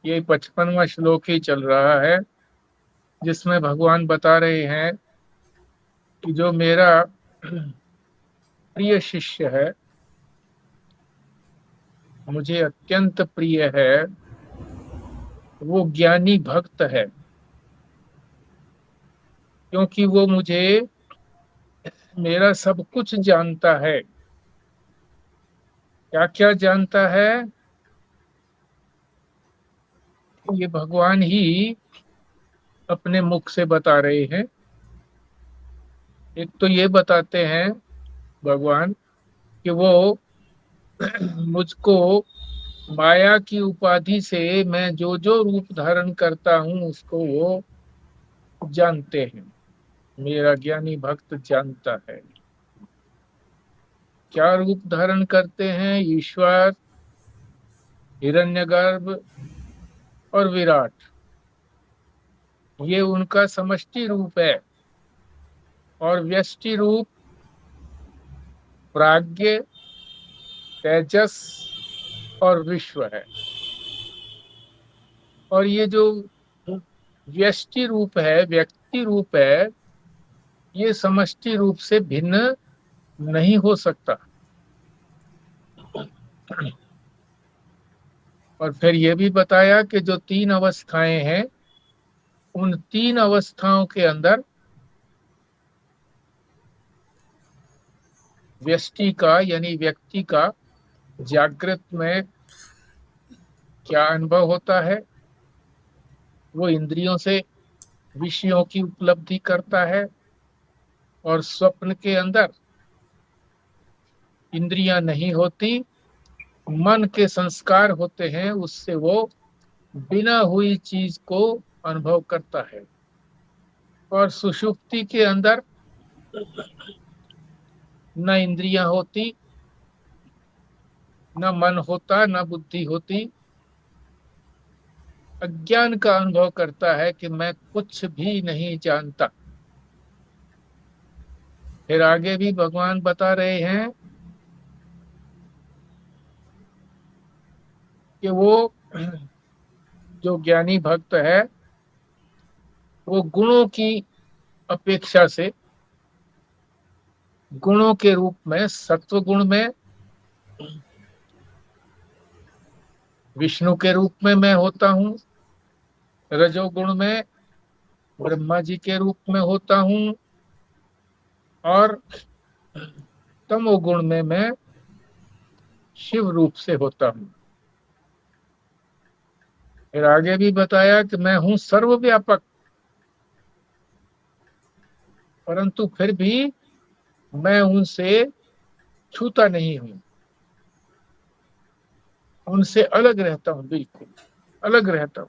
ये 55वां श्लोक ही चल रहा है, जिसमें भगवान बता रहे हैं कि जो मेरा प्रिय शिष्य है, मुझे अत्यंत प्रिय है, वो ज्ञानी भक्त है। क्योंकि वो मुझे मेरा सब कुछ जानता है। क्या क्या जानता है, ये भगवान ही अपने मुख से बता रहे हैं। एक तो ये बताते हैं भगवान कि वो मुझको माया की उपाधि से मैं जो जो रूप धारण करता हूँ उसको वो जानते हैं। मेरा ज्ञानी भक्त जानता है क्या रूप धारण करते हैं ईश्वर, हिरण्यगर्भ और विराट। ये उनका समष्टि रूप है। और व्यष्टि रूप प्राज्ञ, तेजस और विश्व है। और ये जो व्यष्टि रूप है, व्यक्ति रूप है, ये समष्टि रूप से भिन्न नहीं हो सकता। और फिर ये भी बताया कि जो तीन अवस्थाएं हैं, उन तीन अवस्थाओं के अंदर व्यष्टि का यानी व्यक्ति का जागृत में क्या अनुभव होता है। वो इंद्रियों से विषयों की उपलब्धि करता है। और स्वप्न के अंदर इंद्रियां नहीं होती, मन के संस्कार होते हैं, उससे वो बिना हुई चीज को अनुभव करता है। और सुषुप्ति के अंदर न इंद्रियां होती, न मन होता, न बुद्धि होती। अज्ञान का अनुभव करता है कि मैं कुछ भी नहीं जानता। फिर आगे भी भगवान बता रहे हैं कि वो जो ज्ञानी भक्त है, वो गुणों की अपेक्षा से गुणों के रूप में सत्व गुण में विष्णु के रूप में मैं होता हूँ, रजोगुण में ब्रह्मा जी के रूप में होता हूँ, और तमोगुण में मैं शिव रूप से होता हूँ। फिर आगे भी बताया कि मैं हूँ सर्वव्यापक, परंतु फिर भी मैं उनसे छूता नहीं हूँ, उनसे अलग रहता हूँ, बिल्कुल अलग रहता हूँ।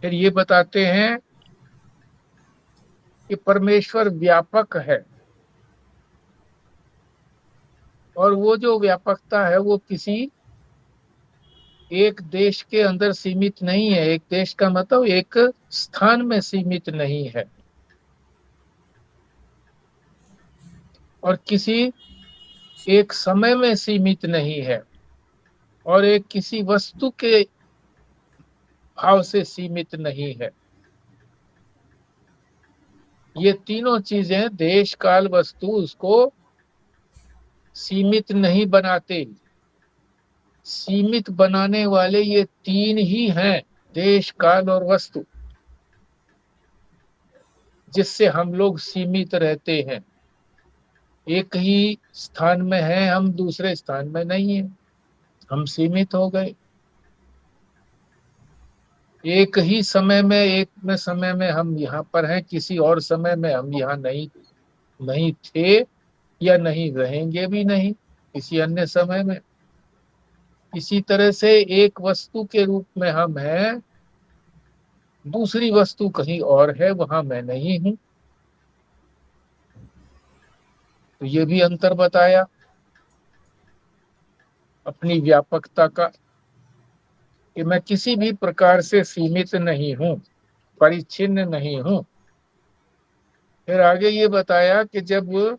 फिर ये बताते हैं कि परमेश्वर व्यापक है। और वो जो व्यापकता है वो किसी एक देश के अंदर सीमित नहीं है। एक देश का मतलब एक स्थान में सीमित नहीं है, और किसी एक समय में सीमित नहीं है, और एक किसी वस्तु के भाव से सीमित नहीं है। ये तीनों चीजें, देश काल वस्तु, उसको सीमित नहीं बनाते। सीमित बनाने वाले ये तीन ही हैं, देश काल और वस्तु, जिससे हम लोग सीमित रहते हैं। एक ही स्थान में है हम, दूसरे स्थान में नहीं है, हम सीमित हो गए। एक ही समय में, एक में समय में हम यहाँ पर हैं, किसी और समय में हम यहाँ नहीं नहीं थे, या नहीं रहेंगे भी नहीं किसी अन्य समय में। इसी तरह से एक वस्तु के रूप में हम हैं, दूसरी वस्तु कहीं और है, वहां मैं नहीं हूं। तो ये भी अंतर बताया अपनी व्यापकता का, कि मैं किसी भी प्रकार से सीमित नहीं हूं, परिच्छिन्न नहीं हूं। फिर आगे ये बताया कि जब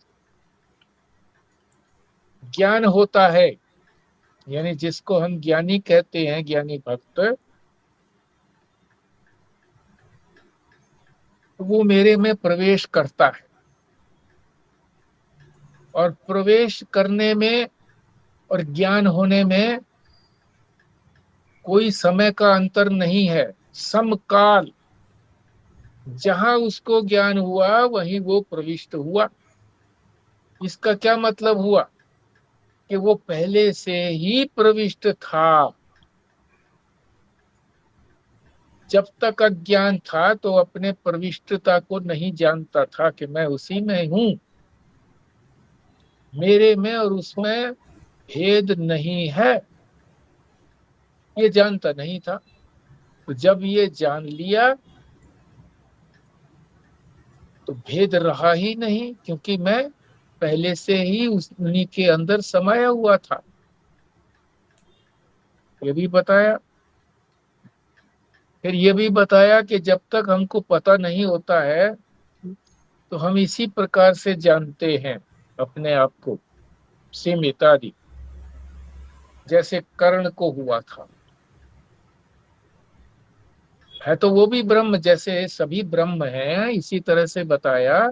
ज्ञान होता है, यानी जिसको हम ज्ञानी कहते हैं, ज्ञानी भक्त, वो मेरे में प्रवेश करता है। और प्रवेश करने में और ज्ञान होने में कोई समय का अंतर नहीं है, समकाल। जहां उसको ज्ञान हुआ वहीं वो प्रविष्ट हुआ। इसका क्या मतलब हुआ कि वो पहले से ही प्रविष्ट था। जब तक अज्ञान था तो अपने प्रविष्टता को नहीं जानता था कि मैं उसी में हूं, मेरे में और उसमें भेद नहीं है, ये जानता नहीं था। तो जब ये जान लिया तो भेद रहा ही नहीं, क्योंकि मैं पहले से ही उन्हीं के अंदर समाया हुआ था। ये भी बताया। फिर ये भी बताया कि जब तक हमको पता नहीं होता है तो हम इसी प्रकार से जानते हैं अपने आप को, सीमित आदि, जैसे कर्ण को हुआ था। है तो वो भी ब्रह्म, जैसे सभी ब्रह्म हैं, इसी तरह से बताया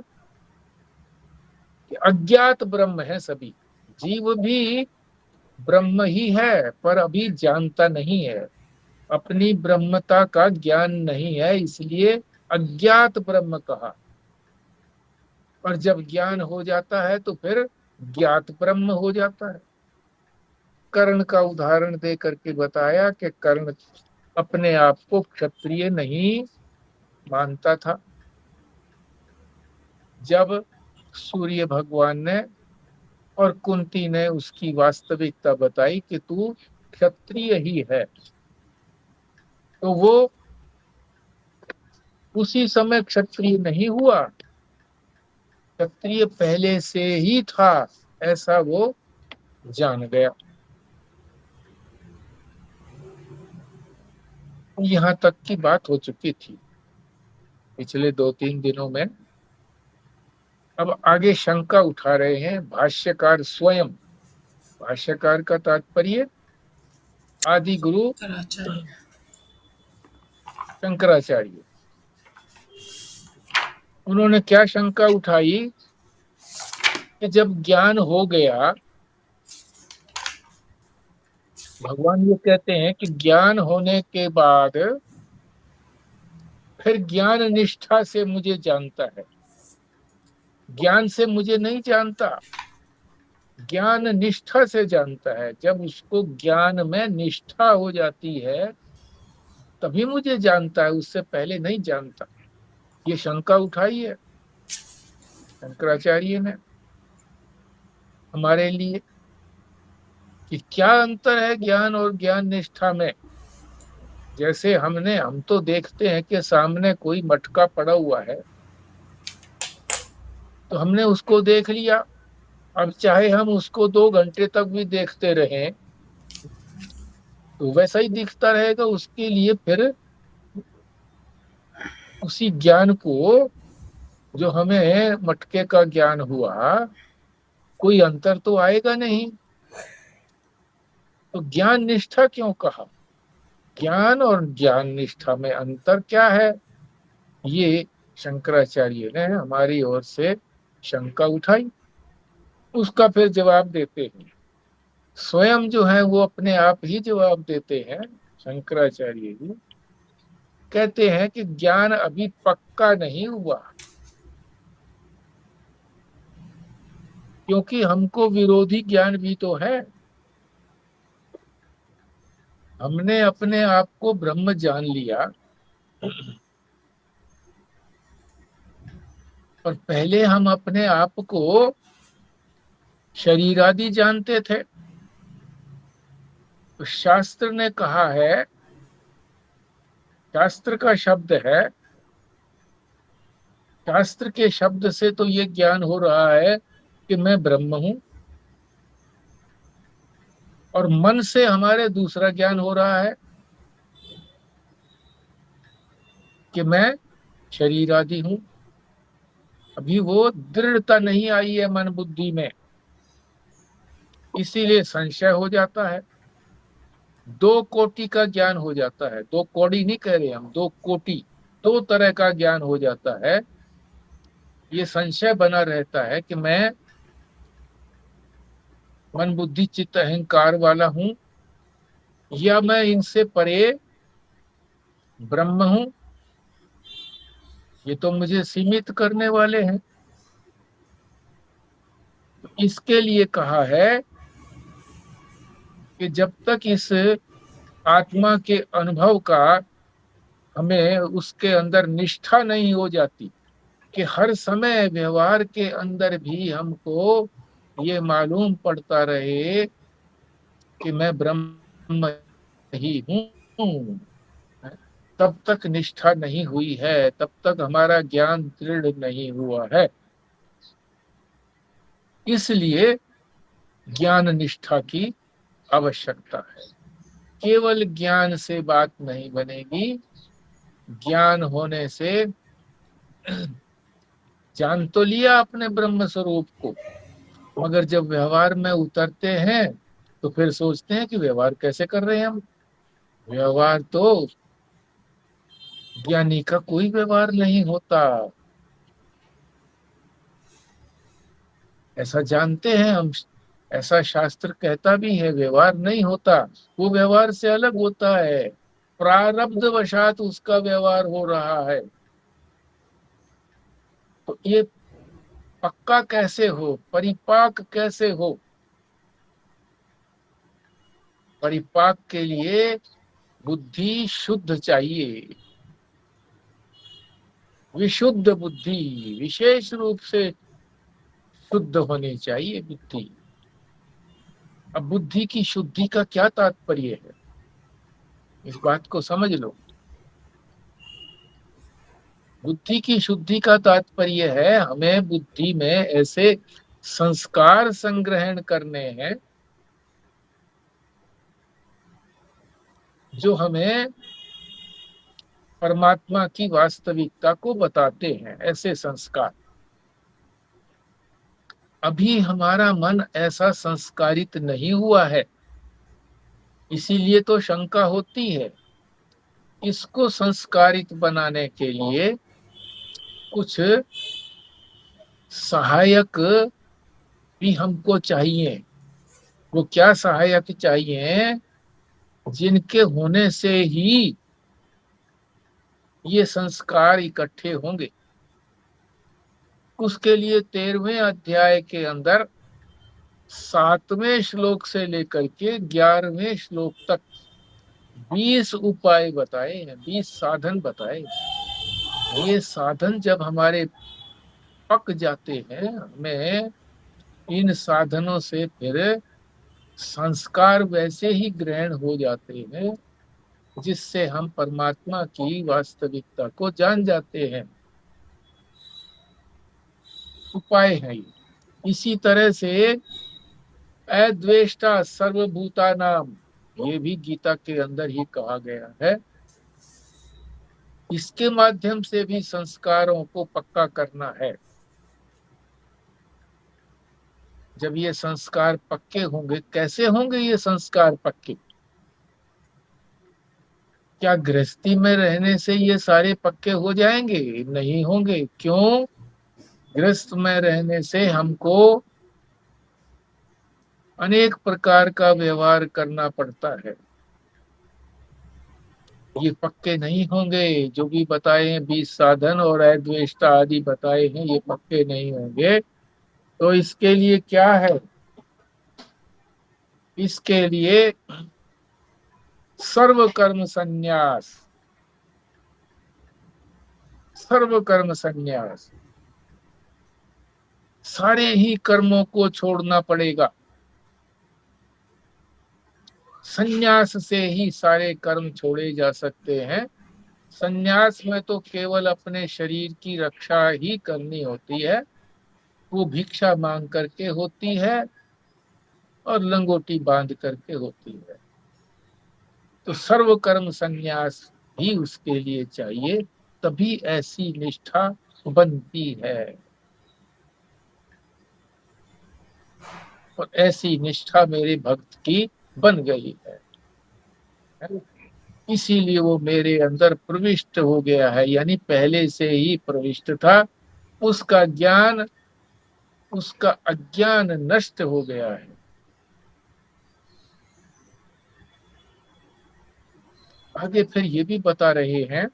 कि अज्ञात ब्रह्म है सभी। जीव भी ब्रह्म ही है, पर अभी जानता नहीं है, अपनी ब्रह्मता का ज्ञान नहीं है, इसलिए अज्ञात ब्रह्म कहा। और जब ज्ञान हो जाता है तो फिर ज्ञात ब्रह्म हो जाता है। कर्ण का उदाहरण दे करके बताया कि कर्ण अपने आप को क्षत्रिय नहीं मानता था। जब सूर्य भगवान ने और कुंती ने उसकी वास्तविकता बताई कि तू क्षत्रिय ही है, तो वो उसी समय क्षत्रिय नहीं हुआ, क्षत्रिय पहले से ही था, ऐसा वो जान गया। यहां तक की बात हो चुकी थी पिछले 2-3 दिनों में। अब आगे शंका उठा रहे हैं भाष्यकार स्वयं। भाष्यकार का तात्पर्य आदि गुरु शंकराचार्य। उन्होंने क्या शंका उठाई कि जब ज्ञान हो गया, भगवान ये कहते हैं कि ज्ञान होने के बाद फिर ज्ञान निष्ठा से मुझे जानता है, ज्ञान से मुझे नहीं जानता, ज्ञान निष्ठा से जानता है। जब उसको ज्ञान में निष्ठा हो जाती है तभी मुझे जानता है, उससे पहले नहीं जानता। ये शंका उठाई है शंकराचार्य ने हमारे लिए कि क्या अंतर है ज्ञान और ज्ञान निष्ठा में। जैसे हम तो देखते हैं कि सामने कोई मटका पड़ा हुआ है तो हमने उसको देख लिया, अब चाहे हम उसको 2 घंटे तक भी देखते रहें तो वैसा ही दिखता रहेगा। उसके लिए फिर उसी ज्ञान को, जो हमें मटके का ज्ञान हुआ, कोई अंतर तो आएगा नहीं। तो ज्ञान निष्ठा क्यों कहा, ज्ञान और ज्ञान निष्ठा में अंतर क्या है, ये शंकराचार्य ने हमारी ओर से शंका उठाई। उसका फिर जवाब देते हैं स्वयं, जो है वो अपने आप ही जवाब देते हैं। शंकराचार्य जी कहते हैं कि ज्ञान अभी पक्का नहीं हुआ, क्योंकि हमको विरोधी ज्ञान भी तो है। हमने अपने आप को ब्रह्म जान लिया, और पहले हम अपने आप को शरीर आदि जानते थे। तो शास्त्र ने कहा है, शास्त्र का शब्द है, शास्त्र के शब्द से तो ये ज्ञान हो रहा है कि मैं ब्रह्म हूं, और मन से हमारे दूसरा ज्ञान हो रहा है कि मैं शरीर आदि हूं। अभी वो दृढ़ता नहीं आई है मन बुद्धि में। इसीलिए संशय हो जाता है, दो कोटि का ज्ञान हो जाता है। दो कौड़ी नहीं कह रहे हम, दो कोटि, दो तरह का ज्ञान हो जाता है। ये संशय बना रहता है कि मैं मन बुद्धि चित्त अहंकार वाला हूं, या मैं इनसे परे ब्रह्म हूं। ये तो मुझे सीमित करने वाले हैं। तो इसके लिए कहा है कि जब तक इस आत्मा के अनुभव का हमें उसके अंदर निष्ठा नहीं हो जाती, कि हर समय व्यवहार के अंदर भी हमको ये मालूम पड़ता रहे कि मैं ब्रह्म ही हूं, तब तक निष्ठा नहीं हुई है, तब तक हमारा ज्ञान दृढ़ नहीं हुआ है। इसलिए ज्ञान निष्ठा की आवश्यकता है। केवल ज्ञान से बात नहीं बनेगी। ज्ञान होने से जान तो लिया अपने ब्रह्म स्वरूप को, मगर जब व्यवहार में उतरते हैं तो फिर सोचते हैं कि व्यवहार कैसे कर रहे हैं हम। व्यवहार तो ज्ञानी का कोई व्यवहार नहीं होता, ऐसा जानते हैं हम। ऐसा शास्त्र कहता भी है, व्यवहार नहीं होता, वो व्यवहार से अलग होता है। प्रारब्ध वशात उसका व्यवहार हो रहा है। तो ये पक्का कैसे हो, परिपाक कैसे हो? परिपाक के लिए बुद्धि शुद्ध चाहिए, विशुद्ध बुद्धि, विशेष रूप से शुद्ध होनी चाहिए बुद्धि। अब बुद्धि की शुद्धि का क्या तात्पर्य है, इस बात को समझ लो। बुद्धि की शुद्धि का तात्पर्य है हमें बुद्धि में ऐसे संस्कार संग्रहण करने हैं जो हमें परमात्मा की वास्तविकता को बताते हैं, ऐसे संस्कार। अभी हमारा मन ऐसा संस्कारित नहीं हुआ है, इसीलिए तो शंका होती है। इसको संस्कारित बनाने के लिए कुछ सहायक भी हमको चाहिए। वो क्या सहायक चाहिए? जिनके होने से ही ये संस्कार इकट्ठे होंगे। उसके लिए 13वें अध्याय के अंदर 7वें श्लोक से लेकर के 11वें श्लोक तक 20 उपाय बताए हैं, 20 साधन बताए। ये साधन जब हमारे पक जाते हैं, हमें इन साधनों से फिर संस्कार वैसे ही ग्रहण हो जाते हैं जिससे हम परमात्मा की वास्तविकता को जान जाते हैं। उपाय है ये। इसी तरह से अद्वेष्टा सर्वभूता नाम, ये भी गीता के अंदर ही कहा गया है। इसके माध्यम से भी संस्कारों को पक्का करना है। जब ये संस्कार पक्के होंगे, कैसे होंगे ये संस्कार पक्के? क्या गृहस्थी में रहने से ये सारे पक्के हो जाएंगे? नहीं होंगे। क्यों? गृहस्थ में रहने से हमको अनेक प्रकार का व्यवहार करना पड़ता है, ये पक्के नहीं होंगे। जो भी बताए हैं 20 साधन और अद्वेष्टा आदि बताए हैं, ये पक्के नहीं होंगे। तो इसके लिए क्या है? इसके लिए सर्व कर्म संन्यास, सर्व कर्म संन्यास, सारे ही कर्मों को छोड़ना पड़ेगा। संन्यास से ही सारे कर्म छोड़े जा सकते हैं। संन्यास में तो केवल अपने शरीर की रक्षा ही करनी होती है, वो भिक्षा मांग करके होती है और लंगोटी बांध करके होती है। तो सर्व कर्म संन्यास भी उसके लिए चाहिए, तभी ऐसी निष्ठा बनती है। और ऐसी निष्ठा मेरे भक्त की बन गई है, इसीलिए वो मेरे अंदर प्रविष्ट हो गया है, यानी पहले से ही प्रविष्ट था। उसका ज्ञान, उसका अज्ञान नष्ट हो गया है। आगे फिर ये भी बता रहे हैं,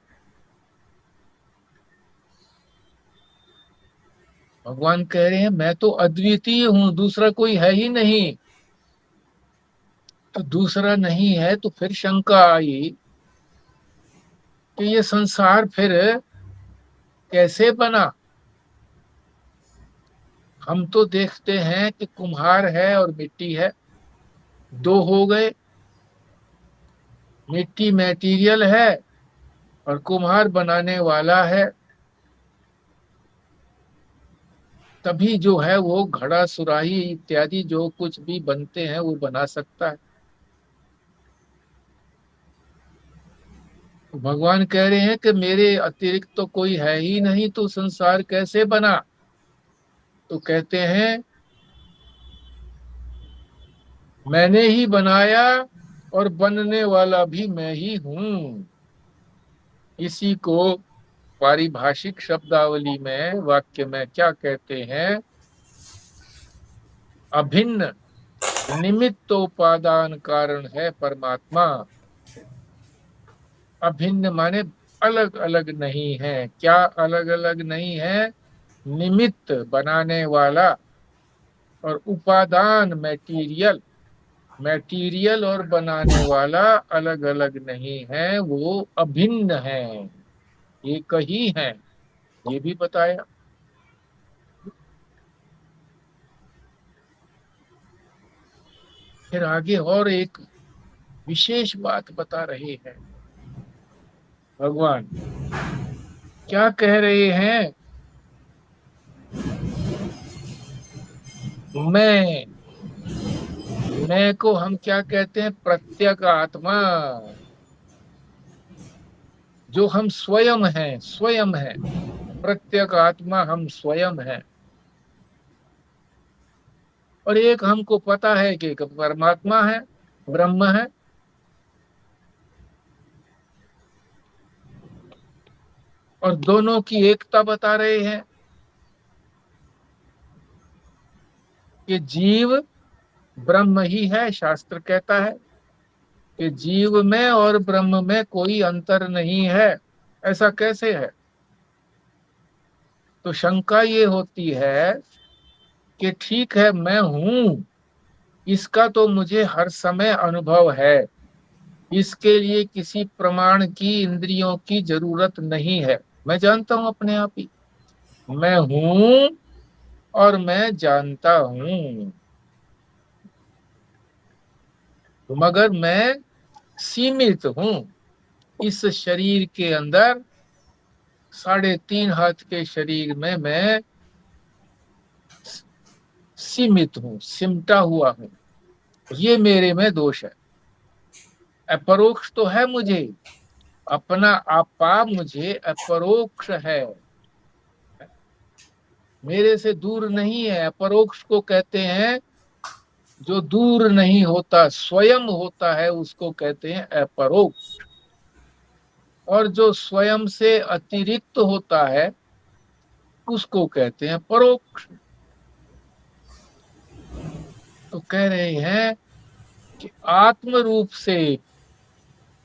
भगवान कह रहे हैं मैं तो अद्वितीय हूं, दूसरा कोई है ही नहीं। तो दूसरा नहीं है तो फिर शंका आई कि ये संसार फिर कैसे बना। हम तो देखते हैं कि कुम्हार है और मिट्टी है, दो हो गए। मिट्टी मैटीरियल है और कुम्हार बनाने वाला है, तभी जो है वो घड़ा सुराही इत्यादि जो कुछ भी बनते हैं वो बना सकता है। तो भगवान कह रहे हैं कि मेरे अतिरिक्त तो कोई है ही नहीं, तो संसार कैसे बना। तो कहते हैं मैंने ही बनाया और बनने वाला भी मैं ही हूं। इसी को पारिभाषिक शब्दावली में, वाक्य में क्या कहते हैं, अभिन्न निमित्तोपादान कारण है परमात्मा। अभिन्न माने अलग अलग नहीं है। क्या अलग अलग नहीं है? निमित्त बनाने वाला और उपादान मैटीरियल, मैटीरियल और बनाने वाला अलग अलग नहीं है, वो अभिन्न है, एक ही है, ये भी बताया। फिर आगे और एक विशेष बात बता रहे हैं भगवान। क्या कह रहे हैं? मैं को हम क्या कहते हैं? प्रत्यक आत्मा, जो हम स्वयं हैं, स्वयं है। प्रत्यक आत्मा हम स्वयं हैं। और एक हमको पता है कि एक परमात्मा है, ब्रह्म है। और दोनों की एकता बता रहे हैं कि जीव ब्रह्म ही है। शास्त्र कहता है कि जीव में और ब्रह्म में कोई अंतर नहीं है। ऐसा कैसे है? तो शंका ये होती है कि ठीक है मैं हूं, इसका तो मुझे हर समय अनुभव है, इसके लिए किसी प्रमाण की, इंद्रियों की जरूरत नहीं है। मैं जानता हूं अपने आप ही, मैं हूं और मैं जानता हूं। मगर मैं सीमित हूं इस शरीर के अंदर। 3.5 हाथ के शरीर में मैं सीमित हूं, सिमटा हुआ हूं। ये मेरे में दोष है। अपरोक्ष तो है मुझे, अपना आपा मुझे अपरोक्ष है, मेरे से दूर नहीं है। अपरोक्ष को कहते हैं जो दूर नहीं होता, स्वयं होता है, उसको कहते हैं अपरोक्ष। और जो स्वयं से अतिरिक्त होता है उसको कहते हैं परोक्ष। तो कह रहे हैं कि आत्म रूप से,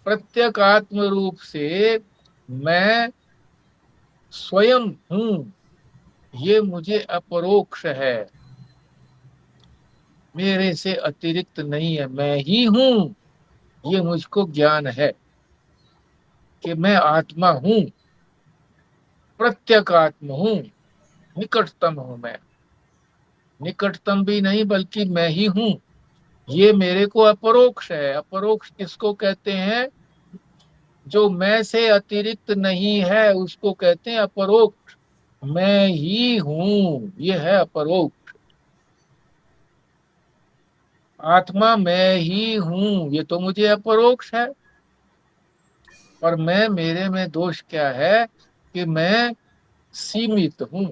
प्रत्यक आत्म रूप से मैं स्वयं हूं, ये मुझे अपरोक्ष है, मेरे से अतिरिक्त नहीं है, मैं ही हूं। ये मुझको ज्ञान है कि मैं आत्मा हूं, प्रत्यक आत्मा हूं, निकटतम हूं मैं। निकटतम भी नहीं बल्कि मैं ही हूं। ये मेरे को अपरोक्ष है। अपरोक्ष किसको कहते हैं? जो मैं से अतिरिक्त नहीं है उसको कहते हैं अपरोक्ष। मैं ही हूं, ये है अपरोक्ष। आत्मा मैं ही हूं, ये तो मुझे अपरोक्ष है। और मैं, मेरे में दोष क्या है कि मैं सीमित हूं।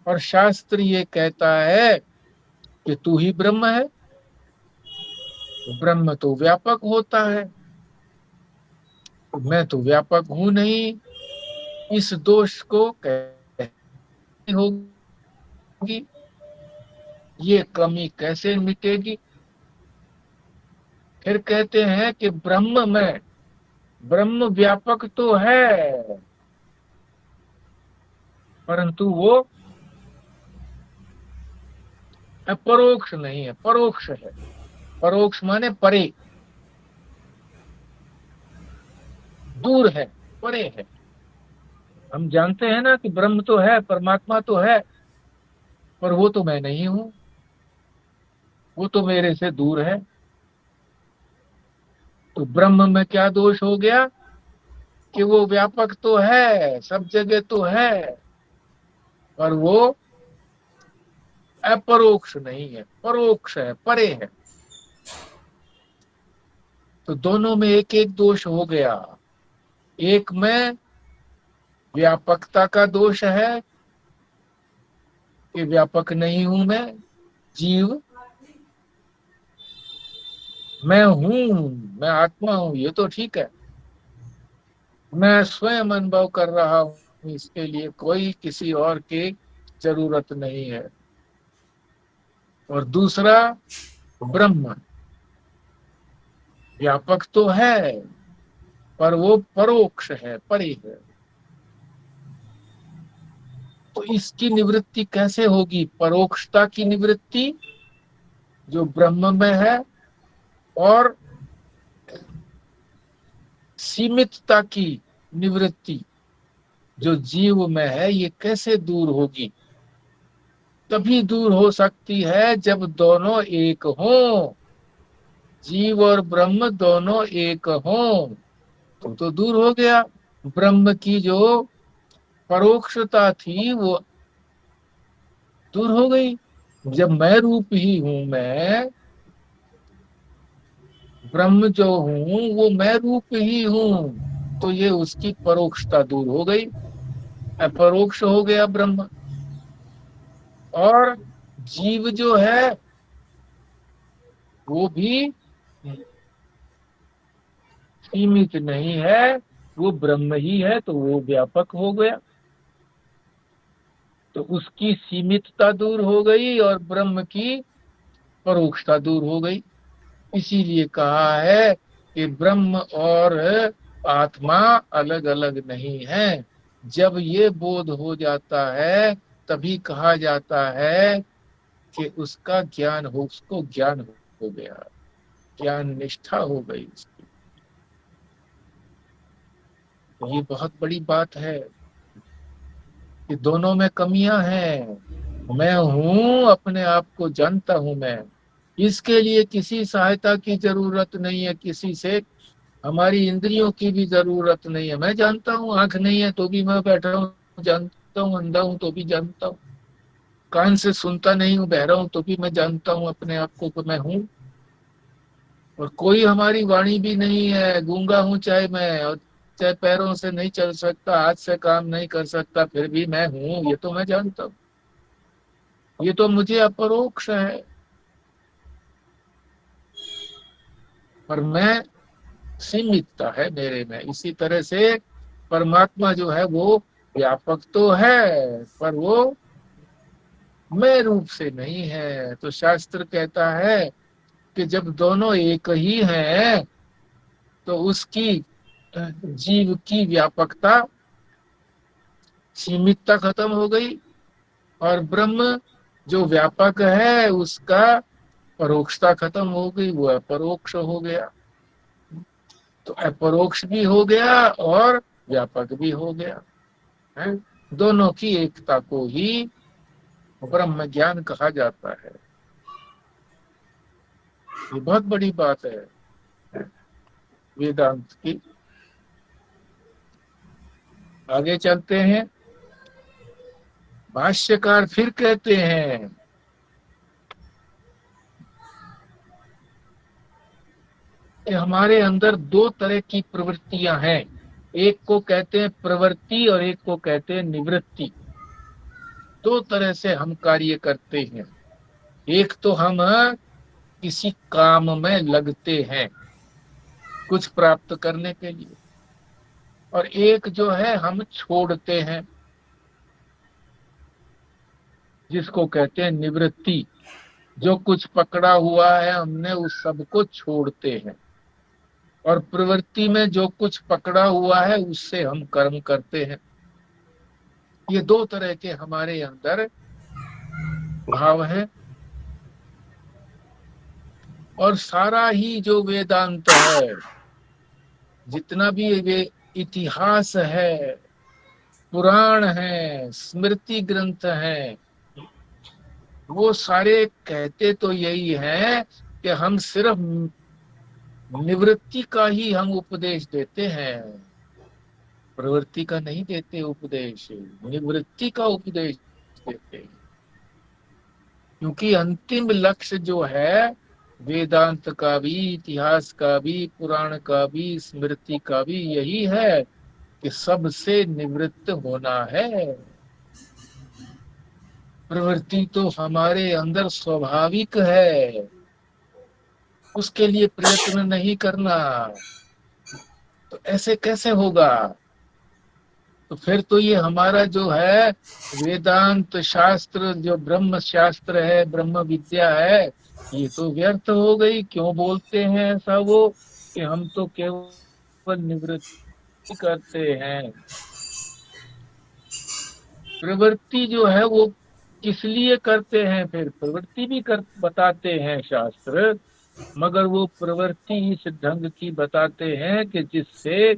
और शास्त्र ये कहता है कि तू ही ब्रह्म है। ब्रह्म तो व्यापक होता है, मैं तो व्यापक हूं नहीं। इस दोष को कैसे होगी, ये कमी कैसे मिटेगी? फिर कहते हैं कि ब्रह्म में, ब्रह्म व्यापक तो है परंतु वो अपरोक्ष नहीं है, परोक्ष है। परोक्ष माने परे, दूर है, परे है। हम जानते हैं ना कि ब्रह्म तो है, परमात्मा तो है, पर वो तो मैं नहीं हूं, वो तो मेरे से दूर है। तो ब्रह्म में क्या दोष हो गया कि वो व्यापक तो है, सब जगह तो है, पर वो अपरोक्ष नहीं है, परोक्ष है, परे है। तो दोनों में एक एक दोष हो गया। एक में व्यापकता का दोष है कि व्यापक नहीं हूं मैं, जीव। मैं हूं, मैं आत्मा हूं, ये तो ठीक है, मैं स्वयं अनुभव कर रहा हूं, इसके लिए कोई किसी और की जरूरत नहीं है। और दूसरा, ब्रह्म व्यापक तो है पर वो परोक्ष है, परे है। तो इसकी निवृत्ति कैसे होगी? परोक्षता की निवृत्ति जो ब्रह्म में है, और सीमितता की निवृत्ति जो जीव में है, ये कैसे दूर होगी? तभी दूर हो सकती है जब दोनों एक हों, जीव और ब्रह्म दोनों एक हों, तो दूर हो गया। ब्रह्म की जो परोक्षता थी वो दूर हो गई। जब मैं रूप ही हूं, मैं ब्रह्म जो हूं वो मैं रूप ही हूं, तो ये उसकी परोक्षता दूर हो गई, अपरोक्ष हो गया ब्रह्म। और जीव जो है वो भी सीमित नहीं है, वो ब्रह्म ही है, तो वो व्यापक हो गया। तो उसकी सीमितता दूर हो गई और ब्रह्म की परोक्षता दूर हो गई। इसीलिए कहा है कि ब्रह्म और आत्मा अलग अलग नहीं है। जब ये बोध हो जाता है तभी कहा जाता है कि उसका ज्ञान हो, उसको ज्ञान हो गया, ज्ञान निष्ठा हो गई उसकी। तो ये बहुत बड़ी बात है कि दोनों में कमियां हैं। मैं हूं, अपने आप को जानता हूं मैं, इसके लिए किसी सहायता की जरूरत नहीं है, किसी से हमारी इंद्रियों की भी जरूरत नहीं है। मैं जानता हूँ, आंख नहीं है तो भी मैं बैठा हूँ जानता हूँ, अंधा हूँ तो भी जानता हूँ, कान से सुनता नहीं हूँ, बहरा हूँ तो भी मैं जानता हूँ अपने आप को कि मैं हूँ। और कोई हमारी वाणी भी नहीं है, गूंगा हूँ चाहे मैं, और चाहे पैरों से नहीं चल सकता, हाथ से काम नहीं कर सकता, फिर भी मैं हूँ, ये तो मैं जानता हूँ। ये तो मुझे अपरोक्ष है, पर मैं सीमितता है मेरे में। इसी तरह से परमात्मा जो है वो व्यापक तो है पर वो मैं रूप से नहीं है। तो शास्त्र कहता है कि जब दोनों एक ही हैं तो उसकी, जीव की व्यापकता, सीमितता खत्म हो गई, और ब्रह्म जो व्यापक है उसका परोक्षता खत्म हो गई, वो अपरोक्ष हो गया। तो अपरोक्ष भी हो गया और व्यापक भी हो गया है। दोनों की एकता को ही ब्रह्म ज्ञान कहा जाता है। ये बहुत बड़ी बात है वेदांत की। आगे चलते हैं। भाष्यकार फिर कहते हैं कि हमारे अंदर दो तरह की प्रवृत्तियां हैं, एक को कहते हैं प्रवृत्ति और एक को कहते हैं निवृत्ति। दो तरह से हम कार्य करते हैं। एक तो हम किसी काम में लगते हैं कुछ प्राप्त करने के लिए, और एक जो है हम छोड़ते हैं, जिसको कहते हैं निवृत्ति। जो कुछ पकड़ा हुआ है हमने उस सब को छोड़ते हैं, और प्रवृत्ति में जो कुछ पकड़ा हुआ है उससे हम कर्म करते हैं। ये दो तरह के हमारे अंदर भाव है। और सारा ही जो वेदांत है, जितना भी वे इतिहास है, पुराण है, स्मृति ग्रंथ है, वो सारे कहते तो यही है कि हम सिर्फ निवृत्ति का ही हम उपदेश देते हैं, प्रवृत्ति का नहीं देते उपदेश, निवृत्ति का उपदेश देते हैं। क्योंकि अंतिम लक्ष्य जो है वेदांत का भी, इतिहास का भी, पुराण का भी, स्मृति का भी यही है कि सबसे निवृत्त होना है। प्रवृत्ति तो हमारे अंदर स्वाभाविक है, उसके लिए प्रयत्न नहीं करना। तो ऐसे कैसे होगा? तो फिर तो ये हमारा जो है वेदांत शास्त्र, जो ब्रह्म शास्त्र है, ब्रह्म विद्या है, ये तो व्यर्थ हो गई। क्यों बोलते हैं ऐसा वो कि हम तो केवल निवृत्ति करते हैं। प्रवृत्ति जो है वो किस लिए करते हैं? फिर प्रवृत्ति भी कर बताते हैं शास्त्र, मगर वो प्रवृत्ति इस ढंग की बताते हैं कि जिससे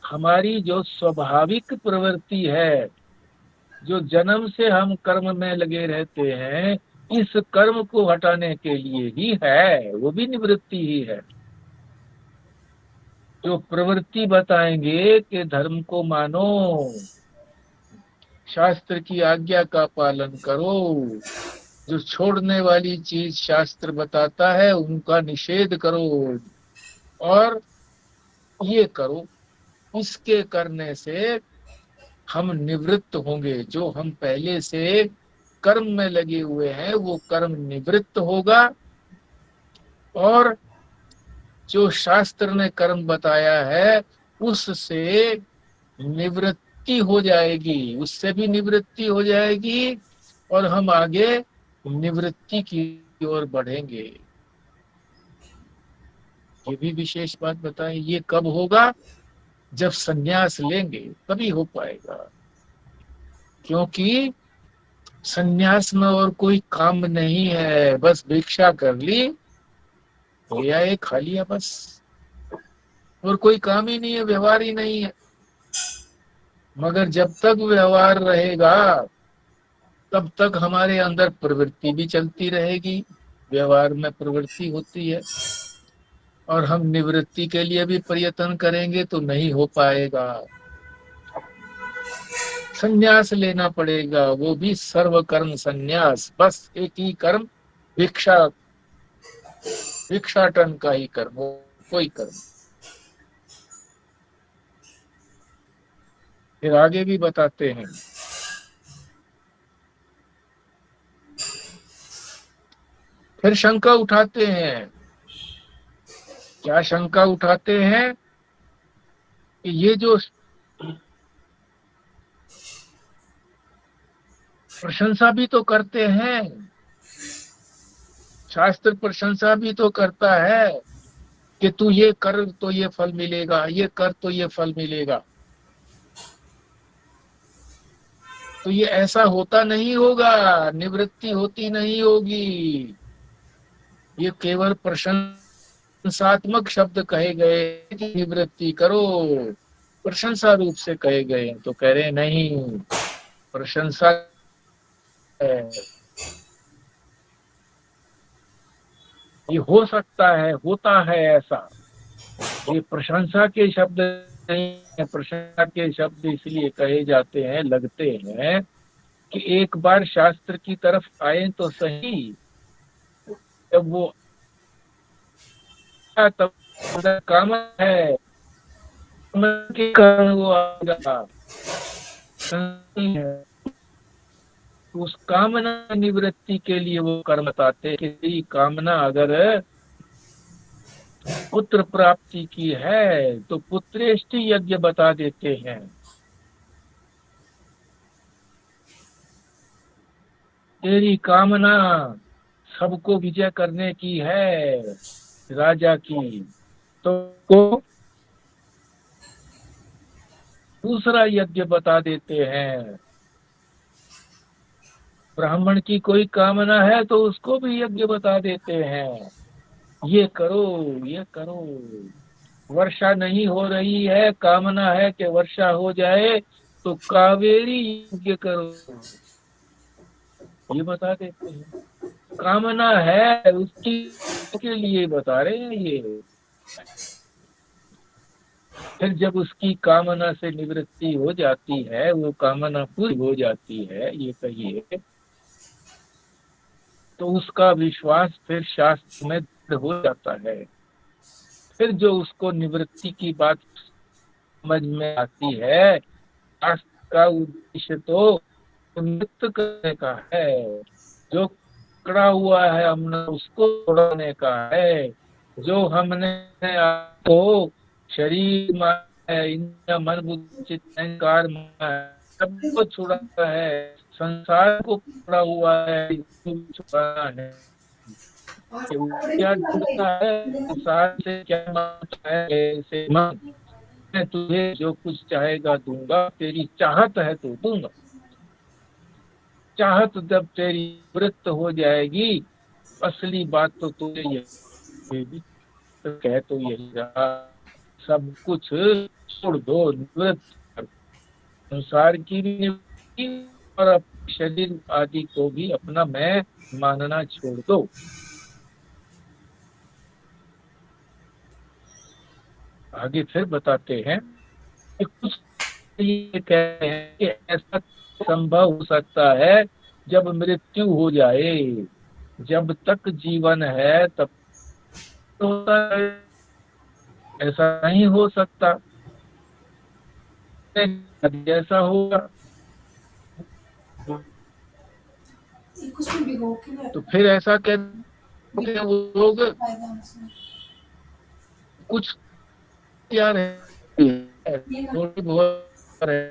हमारी जो स्वाभाविक प्रवृत्ति है, जो जन्म से हम कर्म में लगे रहते हैं, इस कर्म को हटाने के लिए ही है, वो भी निवृत्ति ही है। जो प्रवृत्ति बताएंगे कि धर्म को मानो, शास्त्र की आज्ञा का पालन करो, जो छोड़ने वाली चीज शास्त्र बताता है उनका निषेध करो और ये करो, इसके करने से हम निवृत्त होंगे। जो हम पहले से कर्म में लगे हुए हैं वो कर्म निवृत्त होगा, और जो शास्त्र ने कर्म बताया है उससे निवृत्ति हो जाएगी, उससे भी निवृत्ति हो जाएगी, और हम आगे निवृत्ति की ओर बढ़ेंगे। ये भी विशेष बात बताएं। ये कब होगा? जब संन्यास लेंगे तभी हो पाएगा। क्योंकि संन्यास में और कोई काम नहीं है, बस भिक्षा कर ली, लिया है, खा लिया, बस। और कोई काम ही नहीं है, व्यवहार ही नहीं है। मगर जब तक व्यवहार रहेगा तब तक हमारे अंदर प्रवृत्ति भी चलती रहेगी, व्यवहार में प्रवृत्ति होती है, और हम निवृत्ति के लिए भी प्रयत्न करेंगे तो नहीं हो पाएगा। संन्यास लेना पड़ेगा, वो भी सर्व कर्म संन्यास। बस एक ही कर्म, भिक्षा, भिक्षाटन का ही कर्म, कोई कर्म। फिर आगे भी बताते हैं। फिर शंका उठाते हैं। क्या शंका उठाते हैं? कि ये जो प्रशंसा भी तो करते हैं, शास्त्र प्रशंसा भी तो करता है कि तू ये कर तो ये फल मिलेगा, ये कर तो ये फल मिलेगा। तो ये ऐसा होता नहीं होगा, निवृत्ति होती नहीं होगी। ये केवल प्रशंसात्मक शब्द कहे गए कि निवृत्ति करो, प्रशंसा रूप से कहे गए। तो कह रहे नहीं, प्रशंसा है, ये हो सकता है, होता है ऐसा। ये प्रशंसा के शब्द नहीं है। प्रशंसा के शब्द इसलिए कहे जाते हैं, लगते हैं कि एक बार शास्त्र की तरफ आए तो सही, जब वो तब काम है के कारण वो आएगा। उस कामना निवृत्ति के लिए वो कर्म बताते, कि कामना अगर पुत्र प्राप्ति की है तो पुत्रेष्टि यज्ञ बता देते हैं। तेरी कामना सबको विजय करने की है, राजा की, तो दूसरा यज्ञ बता देते हैं। ब्राह्मण की कोई कामना है तो उसको भी यज्ञ बता देते हैं, ये करो ये करो। वर्षा नहीं हो रही है, कामना है कि वर्षा हो जाए, तो कावेरी यज्ञ करो, ये बता देते हैं। कामना है उसकी के लिए बता रहे हैं ये। फिर जब उसकी कामना से निवृत्ति हो जाती है, वो कामना पूरी हो जाती है, ये कहिए, तो उसका विश्वास फिर शास्त्र में दृढ़ हो जाता है। फिर जो उसको निवृत्ति की बात समझ में आती है, शास्त्र का उद्देश्य तो मुक्त करने का है, जो पकड़ा हुआ है हमने उसको तोड़ने का है। जो हमने आपको शरीर माना है, इंद्रिय मन बुद्धि चित्त अहंकार माना है, सबको छुड़ाना है, संसार को पकड़ा हुआ है, इसको छुड़ाना है। क्या ढूंढता है, संसार से क्या मांगता है, ऐसे मांग, मैं तुझे जो कुछ चाहेगा दूंगा, तेरी चाहत है तो दूंगा। चाहत जब तेरी वृत्त हो जाएगी, असली बात तो तुझे यही, तो कह तो यही रहा, सब कुछ छोड़ दो, निवृत्त, संसार की भी निवृत्ति और शरीर आदि को भी अपना मैं मानना छोड़ दो। आगे फिर बताते हैं कि कुछ ये कहते हैं कि ऐसा संभव हो सकता है जब मृत्यु हो जाए, जब तक जीवन है तब तो होता है, ऐसा नहीं हो सकता, जैसा होगा। तो फिर ऐसा कहते हैं वो लोग, कुछ यार है, थोड़ी बहुत है,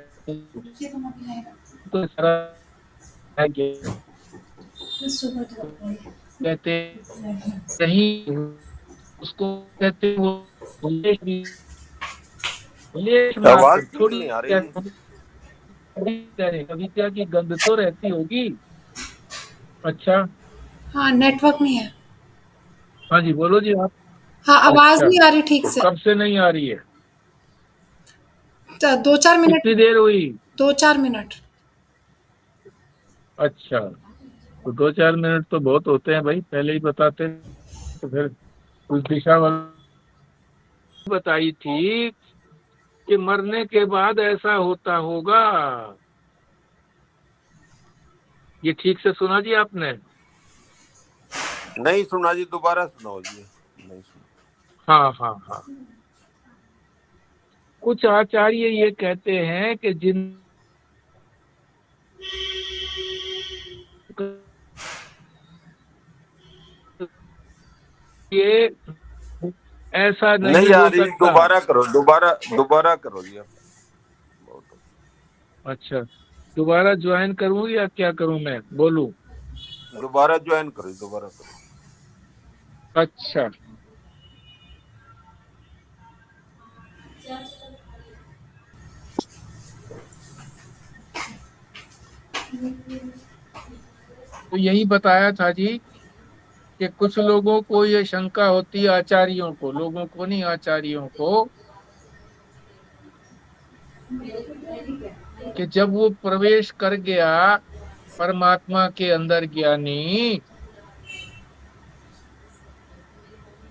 तो सारा है कहते नहीं, उसको कहते वो लेख आवाज मात्र, ठीक थोड़ी नहीं आ रही जी। कविता की गंध तो रहती होगी। अच्छा, हाँ, नेटवर्क नहीं है। हाँ जी बोलो जी आप। हाँ, आवाज अच्छा, नहीं आ रही ठीक तो से। कब से नहीं आ रही है? 2-4 मिनट। कितनी देर हुई? 2-4 मिनट। अच्छा, तो 2-4 मिनट तो बहुत होते हैं भाई, पहले ही बताते तो फिर। उस दिशा वाली बताई थी कि मरने के बाद ऐसा होता होगा, ये ठीक से सुना जी आपने? नहीं सुना जी, दोबारा सुनाओ जी। नहीं सुना। हाँ हाँ हाँ। कुछ आचार्य ये कहते हैं कि जिन ये ऐसा नहीं नहीं आ हो रही, सकता। दोबारा करो, दोबारा करो जी। अच्छा, दोबारा ज्वाइन करूं या क्या करूं, मैं बोलूं? दोबारा ज्वाइन करो, दोबारा करो। अच्छा, तो यही बताया था जी कि कुछ लोगों को ये शंका होती है, आचार्यों को, लोगों को नहीं, आचार्यों को, कि जब वो प्रवेश कर गया परमात्मा के अंदर, ज्ञानी,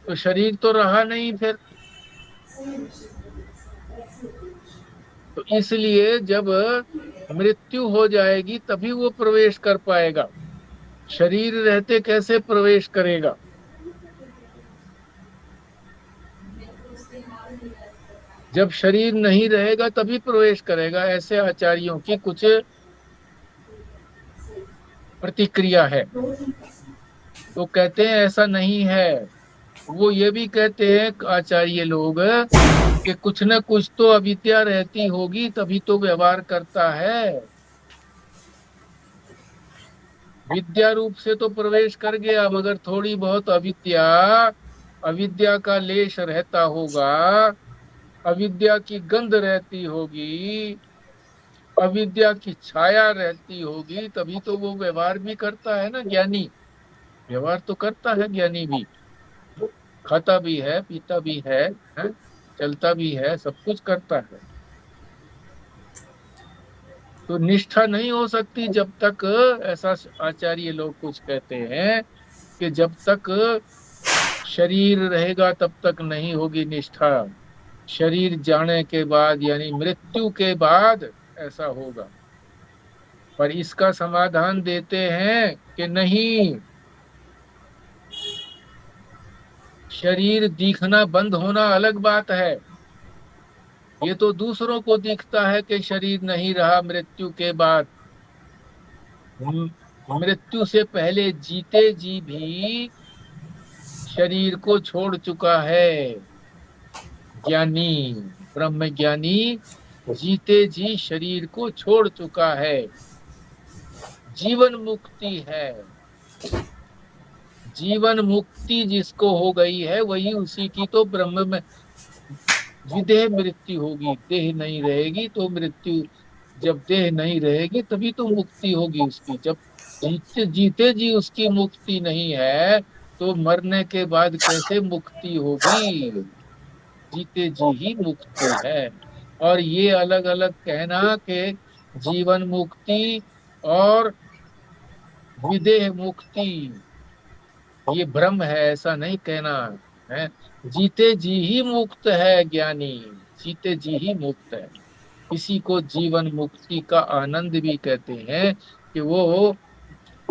तो शरीर तो रहा नहीं फिर। तो इसलिए जब मृत्यु हो जाएगी तभी वो प्रवेश कर पाएगा, शरीर रहते कैसे प्रवेश करेगा? जब शरीर नहीं रहेगा तभी प्रवेश करेगा, ऐसे आचार्यों की कुछ प्रतिक्रिया है। तो कहते हैं ऐसा नहीं है। वो ये भी कहते हैं आचार्य लोग कि कुछ न कुछ तो अविद्या रहती होगी तभी तो व्यवहार करता है। विद्या रूप से तो प्रवेश कर गया, मगर थोड़ी बहुत अविद्या, अविद्या का लेश रहता होगा, अविद्या की गंध रहती होगी, अविद्या की छाया रहती होगी, तभी तो वो व्यवहार भी करता है ना ज्ञानी। व्यवहार तो करता है ज्ञानी भी, खाता भी है, पीता भी है, चलता भी है, सब कुछ करता है। तो निष्ठा नहीं हो सकती जब तक, ऐसा आचार्य लोग कुछ कहते हैं कि जब तक शरीर रहेगा तब तक नहीं होगी निष्ठा। शरीर जाने के बाद यानी मृत्यु के बाद ऐसा होगा। पर इसका समाधान देते हैं कि नहीं, शरीर दिखना बंद होना अलग बात है। ये तो दूसरों को दिखता है कि शरीर नहीं रहा मृत्यु के बाद। मृत्यु से पहले जीते जी भी शरीर को छोड़ चुका है ज्ञानी। ब्रह्म ज्ञानी जीते जी शरीर को छोड़ चुका है। जीवन मुक्ति है। जीवन मुक्ति जिसको हो गई है वही, उसी की तो ब्रह्म में विदेह मृत्यु होगी। देह नहीं रहेगी तो मृत्यु, जब देह नहीं रहेगी तभी तो मुक्ति होगी उसकी। जब जीते जीते जी उसकी मुक्ति नहीं है तो मरने के बाद कैसे मुक्ति होगी? जीते जी ही मुक्ति है। और ये अलग अलग कहना कि जीवन मुक्ति और विदेह मुक्ति ये भ्रम है, ऐसा नहीं कहना है। जीते जी ही मुक्त है ज्ञानी, जीते जी ही मुक्त है। इसी को जीवन मुक्ति का आनंद भी कहते हैं कि वो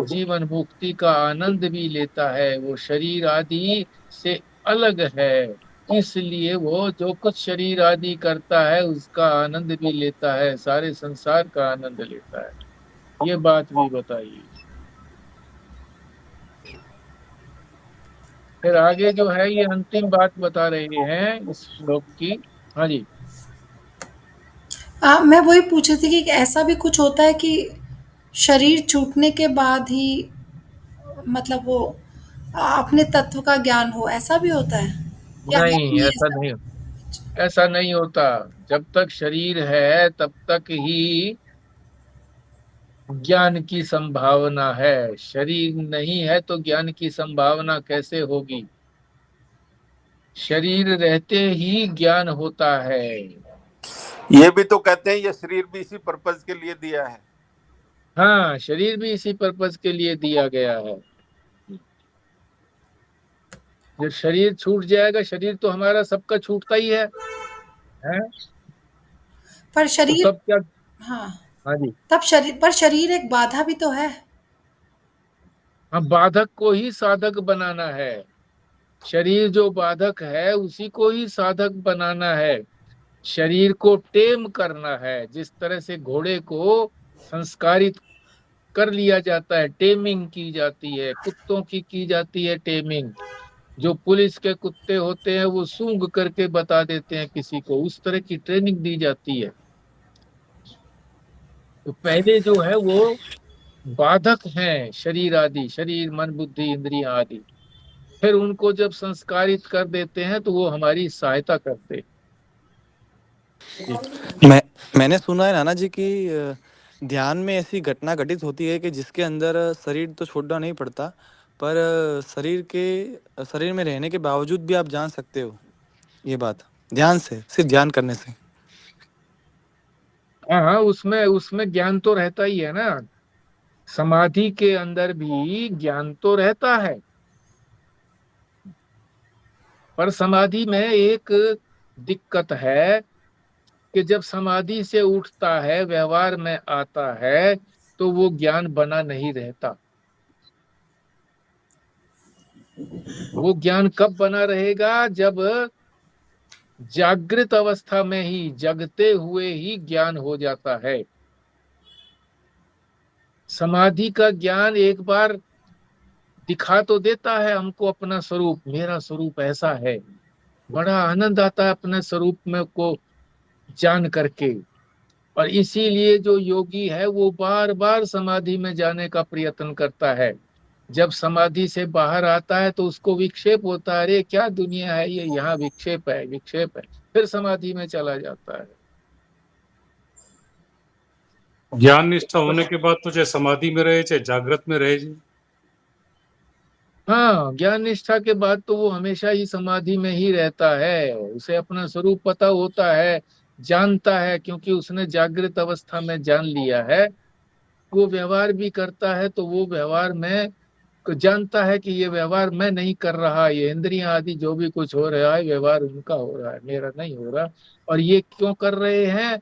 जीवन मुक्ति का आनंद भी लेता है, वो शरीर आदि से अलग है, इसलिए वो जो कुछ शरीर आदि करता है उसका आनंद भी लेता है, सारे संसार का आनंद लेता है। ये बात भी बताइए। फिर आगे जो है ये अंतिम बात बता रहे हैं इस श्लोक की। हाँ जी। मैं वही पूछ रही थी कि ऐसा भी कुछ होता है कि शरीर छूटने के बाद ही मतलब वो अपने तत्व का ज्ञान हो, ऐसा भी होता है या है नहीं, नहीं ऐसा ऐसा? नहीं, ऐसा नहीं होता। जब तक शरीर है तब तक ही ज्ञान की संभावना है। शरीर नहीं है तो ज्ञान की संभावना कैसे होगी? शरीर रहते ही ज्ञान होता है। ये भी तो कहते हैं ये शरीर भी इसी पर्पज के लिए दिया है। हाँ, शरीर भी इसी पर्पज के लिए दिया गया है। जब शरीर छूट जाएगा, शरीर तो हमारा सबका छूटता ही है? पर तो शरीर, तब क्या? हाँ, हाँ जी। तब शरीर, पर शरीर एक बाधा भी तो है। हाँ, बाधक को ही साधक बनाना है। शरीर जो बाधक है उसी को ही साधक बनाना है। शरीर को टेम करना है। जिस तरह से घोड़े को संस्कारित कर लिया जाता है, टेमिंग की जाती है, कुत्तों की जाती है टेमिंग। जो पुलिस के कुत्ते होते हैं वो सूंघ करके बता देते हैं किसी को, उस तरह की ट्रेनिंग दी जाती है। तो पहले जो है वो बाधक हैं, शरीर आदि, शरीर मन बुद्धि इंद्रियां आदि। फिर उनको जब संस्कारित कर देते हैं तो वो हमारी सहायता करते हैं। मैं मैंने सुना है नाना जी कि ध्यान में ऐसी घटना घटित होती है कि जिसके अंदर शरीर तो छोड़ना नहीं पड़ता, पर शरीर में रहने के बावजूद भी आप जान सकते हो ये बात, ध्यान से, सिर्फ ध्यान करने से। हाँ हाँ, उसमें उसमें ज्ञान तो रहता ही है ना। समाधि के अंदर भी ज्ञान तो रहता है। पर समाधि में एक दिक्कत है कि जब समाधि से उठता है, व्यवहार में आता है, तो वो ज्ञान बना नहीं रहता। वो ज्ञान कब बना रहेगा? जब जागृत अवस्था में ही, जगते हुए ही ज्ञान हो जाता है। समाधि का ज्ञान एक बार दिखा तो देता है हमको अपना स्वरूप, मेरा स्वरूप ऐसा है। बड़ा आनंद आता है अपने स्वरूप में को जान करके। और इसीलिए जो योगी है वो बार बार समाधि में जाने का प्रयत्न करता है। जब समाधि से बाहर आता है तो उसको विक्षेप होता है, अरे क्या दुनिया है ये, यहाँ विक्षेप है, विक्षेप है। फिर समाधि में चला जाता है। ज्ञान निष्ठा होने के बाद तो चाहे समाधि में रहे चाहे जागृत में रहे जी। हाँ, ज्ञान निष्ठा के बाद तो वो हमेशा ही समाधि में ही रहता है। उसे अपना स्वरूप पता होता है, जानता है, क्योंकि उसने जागृत अवस्था में जान लिया है। वो व्यवहार भी करता है तो वो व्यवहार में जानता है कि ये व्यवहार मैं नहीं कर रहा, ये इंद्रियां आदि जो भी कुछ हो रहा है व्यवहार उनका हो रहा है, मेरा नहीं हो रहा। और ये क्यों कर रहे हैं?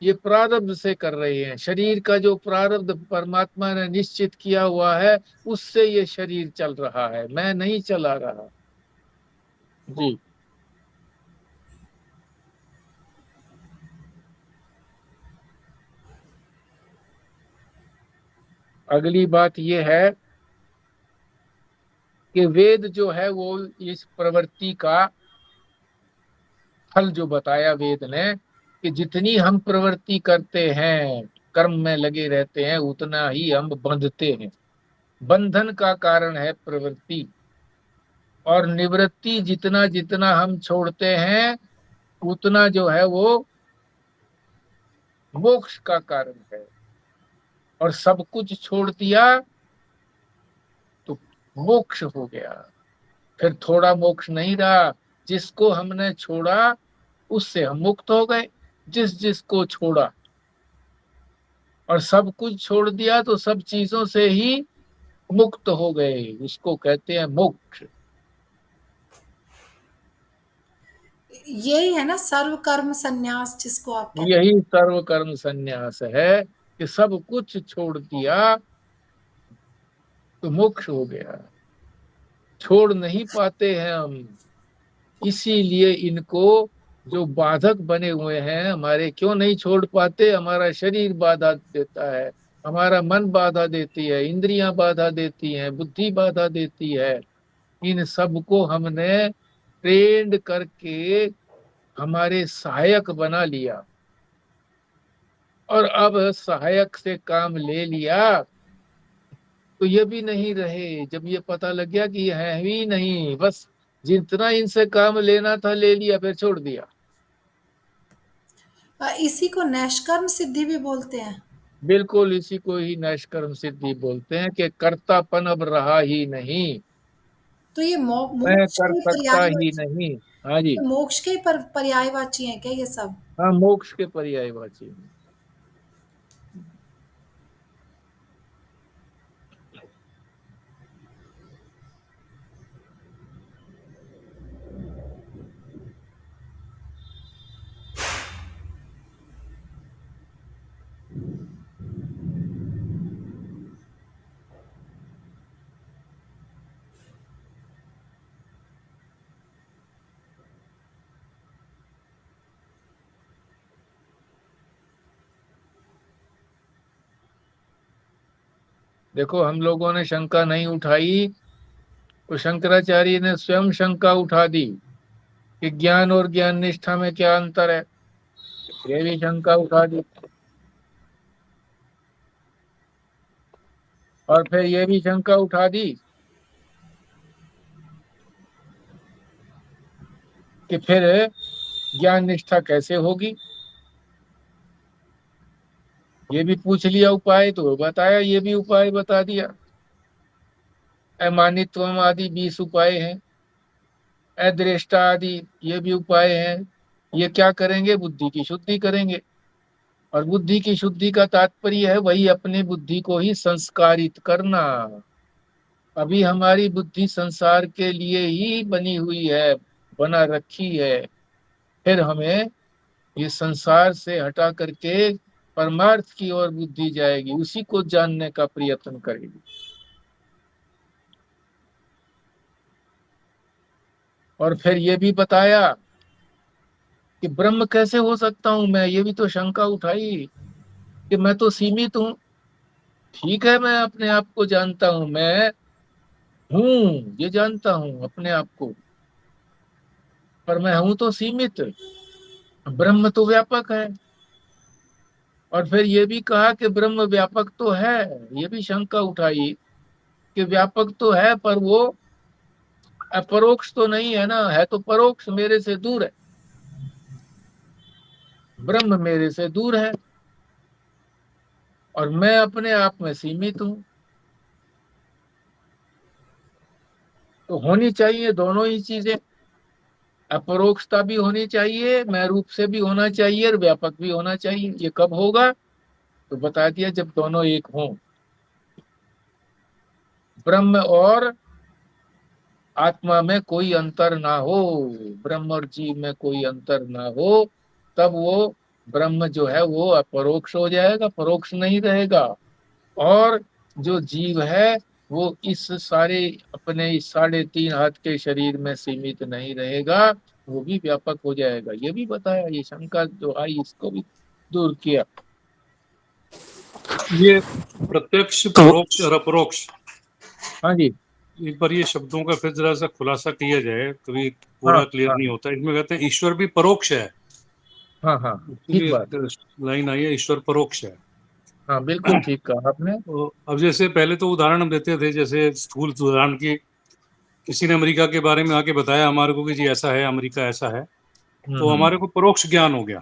ये प्रारब्ध से कर रहे हैं। शरीर का जो प्रारब्ध परमात्मा ने निश्चित किया हुआ है उससे ये शरीर चल रहा है, मैं नहीं चला रहा जी। अगली बात ये है कि वेद जो है वो इस प्रवृत्ति का फल जो बताया वेद ने, कि जितनी हम प्रवृत्ति करते हैं, कर्म में लगे रहते हैं, उतना ही हम बंधते हैं। बंधन का कारण है प्रवृत्ति। और निवृत्ति जितना जितना हम छोड़ते हैं उतना जो है वो मोक्ष का कारण है। और सब कुछ छोड़ दिया तो मोक्ष हो गया। फिर थोड़ा मोक्ष नहीं रहा। जिसको हमने छोड़ा उससे हम मुक्त हो गए, जिस जिसको छोड़ा। और सब कुछ छोड़ दिया तो सब चीजों से ही मुक्त हो गए, उसको कहते हैं मोक्ष। यही है ना सर्व कर्म संन्यास जिसको आप कहते हैं। यही सर्व कर्म संन्यास है कि सब कुछ छोड़ दिया तो मोक्ष हो गया। छोड़ नहीं पाते हैं हम, इसीलिए इनको जो बाधक बने हुए हैं हमारे, क्यों नहीं छोड़ पाते? हमारा शरीर बाधा देता है, हमारा मन बाधा देती है, इंद्रियां बाधा देती हैं, बुद्धि बाधा देती है। इन सबको हमने ट्रेंड करके हमारे सहायक बना लिया। और अब सहायक से काम ले लिया तो ये भी नहीं रहे। जब ये पता लग गया कि ये है ही नहीं, बस जितना इनसे काम लेना था ले लिया, फिर छोड़ दिया। इसी को नैष्कर्म सिद्धि भी बोलते हैं। बिल्कुल इसी को ही नैष्कर्म सिद्धि बोलते हैं कि कर्तापन अब रहा ही नहीं, तो ये मैं मोक्ष कर के सकता ही पर्यायवाची, नहीं। हाँ जी। मोक्ष के पर्यायवाची हैं क्या ये सब? हाँ, मोक्ष के पर्यायवाची। देखो, हम लोगों ने शंका नहीं उठाई तो शंकराचार्य ने स्वयं शंका उठा दी कि ज्ञान और ज्ञान निष्ठा में क्या अंतर है। ये भी शंका उठा दी। और फिर ये भी शंका उठा दी कि फिर ज्ञान निष्ठा कैसे होगी। ये भी पूछ लिया उपाय, तो बताया, ये भी उपाय बता दिया। अमानित्वम आदि 20 उपाय हैं, अदृष्टा आदि ये भी उपाय हैं। ये क्या करेंगे? बुद्धि की शुद्धि करेंगे। और बुद्धि की शुद्धि का तात्पर्य है वही अपनी बुद्धि को ही संस्कारित करना। अभी हमारी बुद्धि संसार के लिए ही बनी हुई है, बना रखी है। फिर हमें ये संसार से हटा करके परमार्थ की ओर बुद्धि जाएगी, उसी को जानने का प्रयत्न करेगी। और फिर ये भी बताया कि ब्रह्म कैसे हो सकता हूं मैं। ये भी तो शंका उठाई कि मैं तो सीमित हूं, ठीक है, मैं अपने आप को जानता हूं, मैं हूं ये जानता हूं अपने आप को, पर मैं हूं तो सीमित, ब्रह्म तो व्यापक है। और फिर ये भी कहा कि ब्रह्म व्यापक तो है, ये भी शंका उठाई कि व्यापक तो है पर वो अपरोक्ष तो नहीं है ना, है तो परोक्ष, मेरे से दूर है, ब्रह्म मेरे से दूर है और मैं अपने आप में सीमित हूं। तो होनी चाहिए दोनों ही चीजें, अपरोक्षता भी होनी चाहिए, मैं रूप से भी होना चाहिए और व्यापक भी होना चाहिए। ये कब होगा? तो बता दिया, जब दोनों एक हों, ब्रह्म और आत्मा में कोई अंतर ना हो, ब्रह्म और जीव में कोई अंतर ना हो, तब वो ब्रह्म जो है वो अपरोक्ष हो जाएगा, परोक्ष नहीं रहेगा। और जो जीव है वो इस सारे अपने इस 3.5 हाथ के शरीर में सीमित नहीं रहेगा, वो भी व्यापक हो जाएगा। ये भी बताया, ये शंका जो आई इसको भी दूर किया। ये प्रत्यक्ष, तो परोक्ष और अपरोक्ष, हाँ जी। एक बार ये शब्दों का फिर जरा सा खुलासा किया जाए, कभी हाँ पूरा क्लियर हाँ नहीं होता। इसमें कहते हैं ईश्वर भी परोक्ष है, हाँ हाँ, ठीक इसलिए बात। लाइन आई है ईश्वर परोक्ष है। हाँ बिल्कुल ठीक कहा आपने। तो अब जैसे पहले तो उदाहरण हम देते थे, जैसे स्थूल उदाहरण की, किसी ने अमेरिका के बारे में आके बताया हमारे को कि जी ऐसा है, अमेरिका ऐसा है, तो हम्म हमारे को परोक्ष ज्ञान हो गया,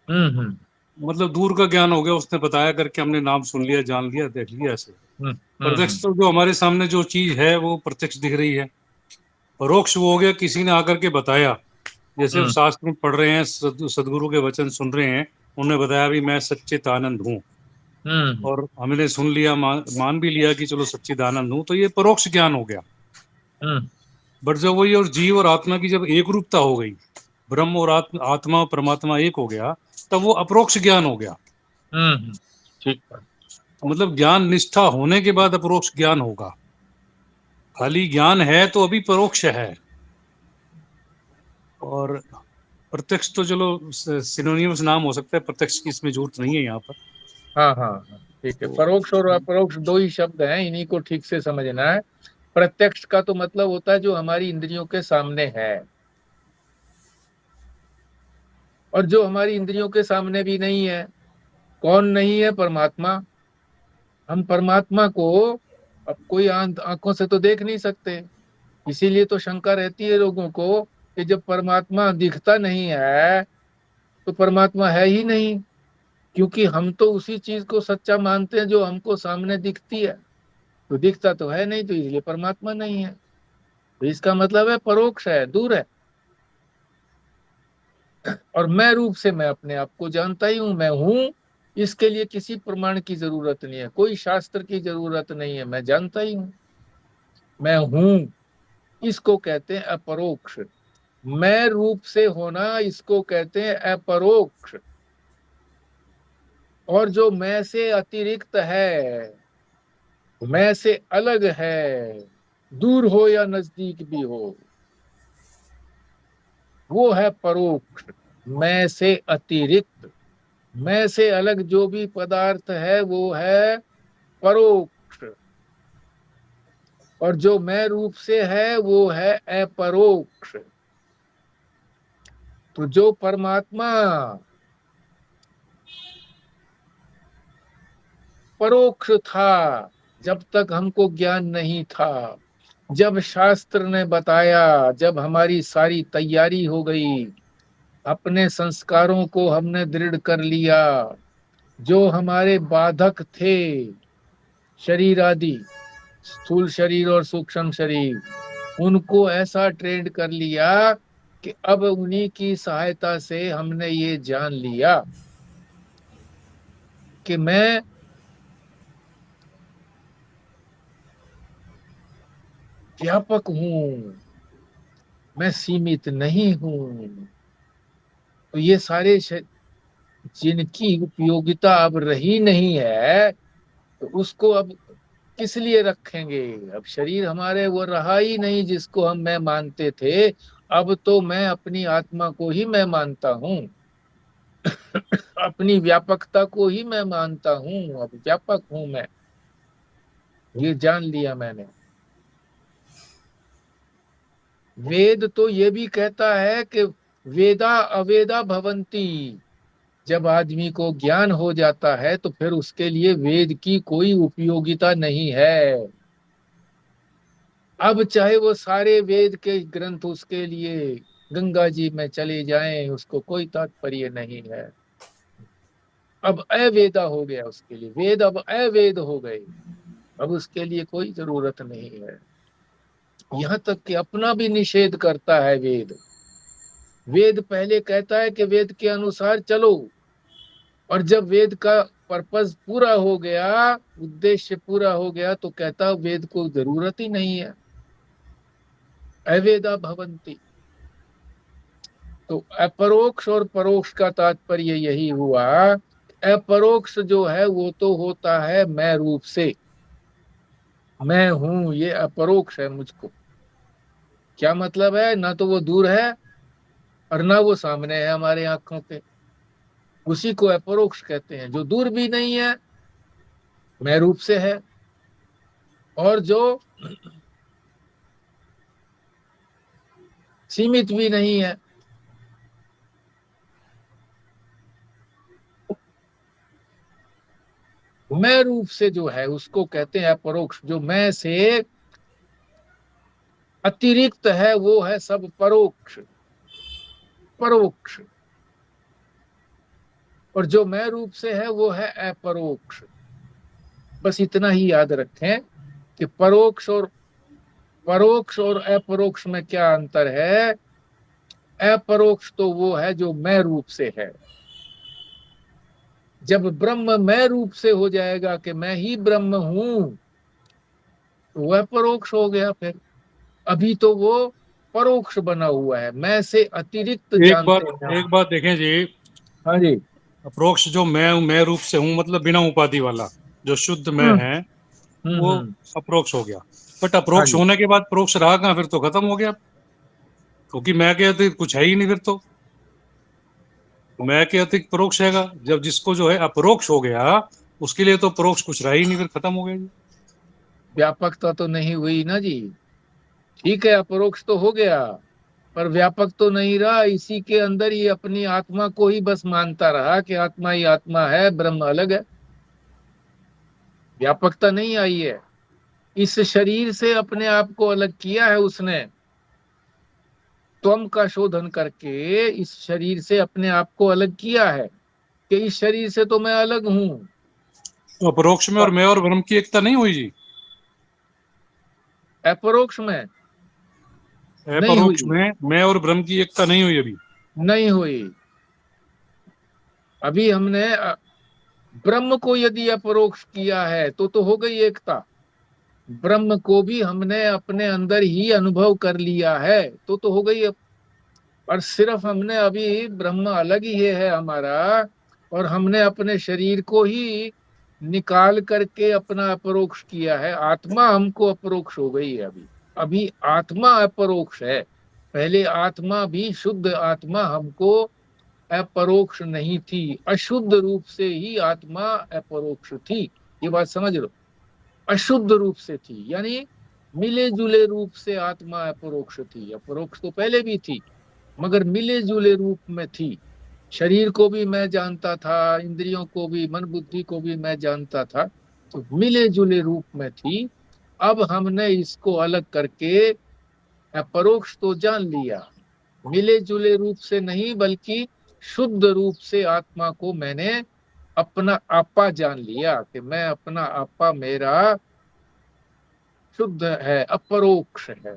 हम्म मतलब दूर का ज्ञान हो गया, उसने बताया करके हमने नाम सुन लिया, जान लिया, देख लिया ऐसे। हम्म प्रत्यक्ष हम्म तो जो हमारे सामने जो चीज है वो प्रत्यक्ष दिख रही है। परोक्ष वो हो गया, किसी ने आकर के बताया, जैसे अब हम्म शास्त्र में पढ़ रहे हैं, सदगुरु के वचन सुन रहे हैं, उन्होंने बताया भी मैं सच्चिदानंद हूँ, हम्म और हमने सुन लिया, मान भी लिया कि चलो सच्चिदानंद हूँ, तो ये परोक्ष ज्ञान हो गया। हम्म बट जब वही और जीव और आत्मा की जब एक रूपता हो गई, ब्रह्म और आत्मा परमात्मा एक हो गया, तब वो अपरोक्ष ज्ञान हो गया। ठीक बात। मतलब ज्ञान निष्ठा होने के बाद अपरोक्ष ज्ञान होगा, खाली ज्ञान है तो अभी परोक्ष है। और प्रत्यक्ष तो चलो सिनोनिमस नाम हो सकता है, प्रत्यक्ष की इसमें जरूरत नहीं है यहाँ पर। हाँ हाँ हाँ, ठीक है। तो परोक्ष और अपरोक्ष दो ही शब्द हैं, इन्हीं को ठीक से समझना है। प्रत्यक्ष का तो मतलब होता है जो हमारी इंद्रियों के सामने है, और जो हमारी इंद्रियों के सामने भी नहीं है। कौन नहीं है? परमात्मा। हम परमात्मा को अब कोई आंखों से तो देख नहीं सकते, इसीलिए तो शंका रहती है लोगों को कि जब परमात्मा दिखता नहीं है तो परमात्मा है ही नहीं, क्योंकि हम तो उसी चीज को सच्चा मानते हैं जो हमको सामने दिखती है। तो दिखता तो है नहीं, तो इसलिए परमात्मा नहीं है। तो इसका मतलब है परोक्ष है, दूर है। और मैं रूप से मैं अपने आप को जानता ही हूं, मैं हूं। इसके लिए किसी प्रमाण की जरूरत नहीं है, कोई शास्त्र की जरूरत नहीं है, मैं जानता ही हूं, मैं हूं। इसको कहते हैं अपरोक्ष। मैं रूप से होना, इसको कहते हैं अपरोक्ष। और जो मैं से अतिरिक्त है, मैं से अलग है, दूर हो या नजदीक भी हो, वो है परोक्ष। मैं से अतिरिक्त, मैं से अलग जो भी पदार्थ है वो है परोक्ष, और जो मैं रूप से है वो है अपरोक्ष। तो जो परमात्मा परोक्ष था, जब तक हमको ज्ञान नहीं था, जब शास्त्र ने बताया, जब हमारी सारी तैयारी हो गई, अपने संस्कारों को हमने दृढ़ कर लिया, जो हमारे बाधक थे, शरीर आदि, स्थूल शरीर और सूक्ष्म शरीर, उनको ऐसा ट्रेंड कर लिया कि अब उन्हीं की सहायता से हमने ये जान लिया कि मैं व्यापक हूं, मैं सीमित नहीं हूं। तो ये सारे जिनकी उपयोगिता अब रही नहीं है, तो उसको अब किस लिए रखेंगे? अब शरीर हमारे वो रहा ही नहीं जिसको हम मैं मानते थे। अब तो मैं अपनी आत्मा को ही मैं मानता हूं। अपनी व्यापकता को ही मैं मानता हूँ, अब व्यापक हूं मैं, ये जान लिया मैंने। वेद तो ये भी कहता है कि वेदा अवेदा भवंती, जब आदमी को ज्ञान हो जाता है तो फिर उसके लिए वेद की कोई उपयोगिता नहीं है। अब चाहे वो सारे वेद के ग्रंथ उसके लिए गंगा जी में चले जाएं, उसको कोई तात्पर्य नहीं है। अब अवेदा हो गया उसके लिए, वेद अब अवेद हो गए, अब उसके लिए कोई जरूरत नहीं है। यहां तक कि अपना भी निषेध करता है वेद। वेद पहले कहता है कि वेद के अनुसार चलो, और जब वेद का पर्पस पूरा हो गया, उद्देश्य पूरा हो गया, तो कहता वेद को जरूरत ही नहीं है, अवेदा भवंती। तो अपरोक्ष और परोक्ष का तात्पर्य यही हुआ। अपरोक्ष जो है वो तो होता है मैं रूप से, मैं हूं, ये अपरोक्ष है मुझको। क्या मतलब है? ना तो वो दूर है और ना वो सामने है हमारे आंखों के, उसी को अपरोक्ष कहते हैं। जो दूर भी नहीं है, मैं रूप से है, और जो सीमित भी नहीं है। मैं रूप से जो है उसको कहते हैं अपरोक्ष। जो मैं से अतिरिक्त है वो है सब परोक्ष, परोक्ष। और जो मैं रूप से है वो है अपरोक्ष। बस इतना ही याद रखें कि परोक्ष और अपरोक्ष में क्या अंतर है। अपरोक्ष तो वो है जो मैं रूप से है। जब ब्रह्म मैं रूप से हो जाएगा कि मैं ही ब्रह्म हूं, तो वह परोक्ष हो गया। फिर अभी तो वो परोक्ष बना हुआ है, मैं से अतिरिक्त जानते हैं एक हम। बात देखें जी, हाँ जी। अप्रोक्ष जो मैं रूप से हूँ, मतलब बिना उपाधि वाला जो शुद्ध मैं हम्म है, वो हम्म। अप्रोक्ष हो गया। बट हाँ अप्रोक्ष जी। होने के बाद प्रोक्ष रहा कहाँ? फिर तो खत्म हो गया, क्योंकि मैं के अतिरिक्त कुछ है ही नहीं। फिर तो मैं के अतिरिक्त परोक्ष हैगा। जब जिसको जो है अपरोक्ष हो गया, उसके लिए तो परोक्ष कुछ रहा ही नहीं, फिर खत्म हो गया जी। व्यापकता तो नहीं हुई ना जी। ठीक है, अपरोक्ष तो हो गया, पर व्यापक तो नहीं रहा। इसी के अंदर ही अपनी आत्मा को ही बस मानता रहा कि आत्मा ही आत्मा है, ब्रह्म अलग है। व्यापकता नहीं आई है। इस शरीर से अपने आप को अलग किया है उसने, त्वम का शोधन करके इस शरीर से अपने आप को अलग किया है कि इस शरीर से तो मैं अलग हूं। तो अपरोक्ष में और मैं और ब्रह्म की एकता नहीं हुई जी? अपरोक्ष में नहीं अपरोक्ष हुई, में मैं और ब्रह्म की एकता नहीं हुई अभी। नहीं हुई। अभी हमने ब्रह्म को यदि अपरोक्ष किया है तो हो गई एकता। ब्रह्म को भी हमने अपने अंदर ही अनुभव कर लिया है तो हो गई। और सिर्फ हमने अभी ब्रह्म अलग ही है हमारा, और हमने अपने शरीर को ही निकाल करके अपना अपरोक्ष किया है। आत्मा हमको अपरोक्ष हो गई है अभी। अभी आत्मा अपरोक्ष है। पहले आत्मा भी, शुद्ध आत्मा हमको अपरोक्ष नहीं थी, अशुद्ध रूप से ही आत्मा अपरोक्ष थी। ये बात समझ लो, अशुद्ध रूप से थी, यानी मिले जुले रूप से आत्मा अपरोक्ष थी। अपरोक्ष तो पहले भी थी, मगर मिले जुले रूप में थी। शरीर को भी मैं जानता था, इंद्रियों को भी, मन बुद्धि को भी मैं जानता था, तो मिले जुले रूप में थी। अब हमने इसको अलग करके अपरोक्ष तो जान लिया, मिले जुले रूप से नहीं बल्कि शुद्ध रूप से आत्मा को मैंने अपना आपा जान लिया कि मैं अपना आपा मेरा शुद्ध है, अपरोक्ष है।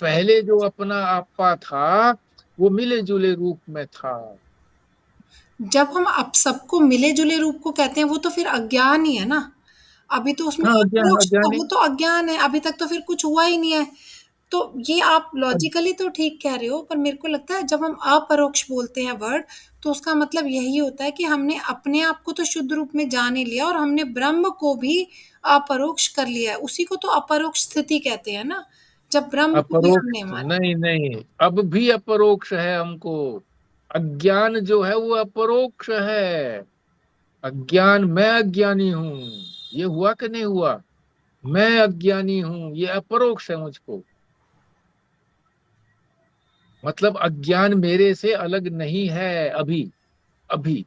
पहले जो अपना आपा था वो मिले जुले रूप में था। जब हम अब सबको मिले-जुले रूप को कहते हैं, वो तो फिर अज्ञान ही है ना। अभी तो उसमें हाँ, अज्ञान, अपरोक्ष, तो अज्ञानी। वो तो अज्ञान है, अभी तक तो फिर कुछ हुआ ही नहीं है। तो ये आप लॉजिकली तो ठीक कह रहे हो, पर मेरे को लगता है जब हम अपरोक्ष बोलते हैं वर्ड, तो उसका मतलब यही होता है कि हमने अपने आप को तो शुद्ध रूप में जान ही लिया और हमने ब्रह्म को भी अपरोक्ष कर लिया है। उसी को तो अपरोक्ष स्थिति कहते हैं ना, जब ब्रह्म को भी अपरोक्ष हमने माना। नहीं, नहीं, अब भी अपरोक्ष है हमको। अज्ञान जो है वो अपरोक्ष है। अज्ञान, मैं अज्ञानी हूं, ये हुआ कि नहीं हुआ? मैं अज्ञानी हूं, ये अपरोक्ष है मुझको। मतलब अज्ञान मेरे से अलग नहीं है अभी। अभी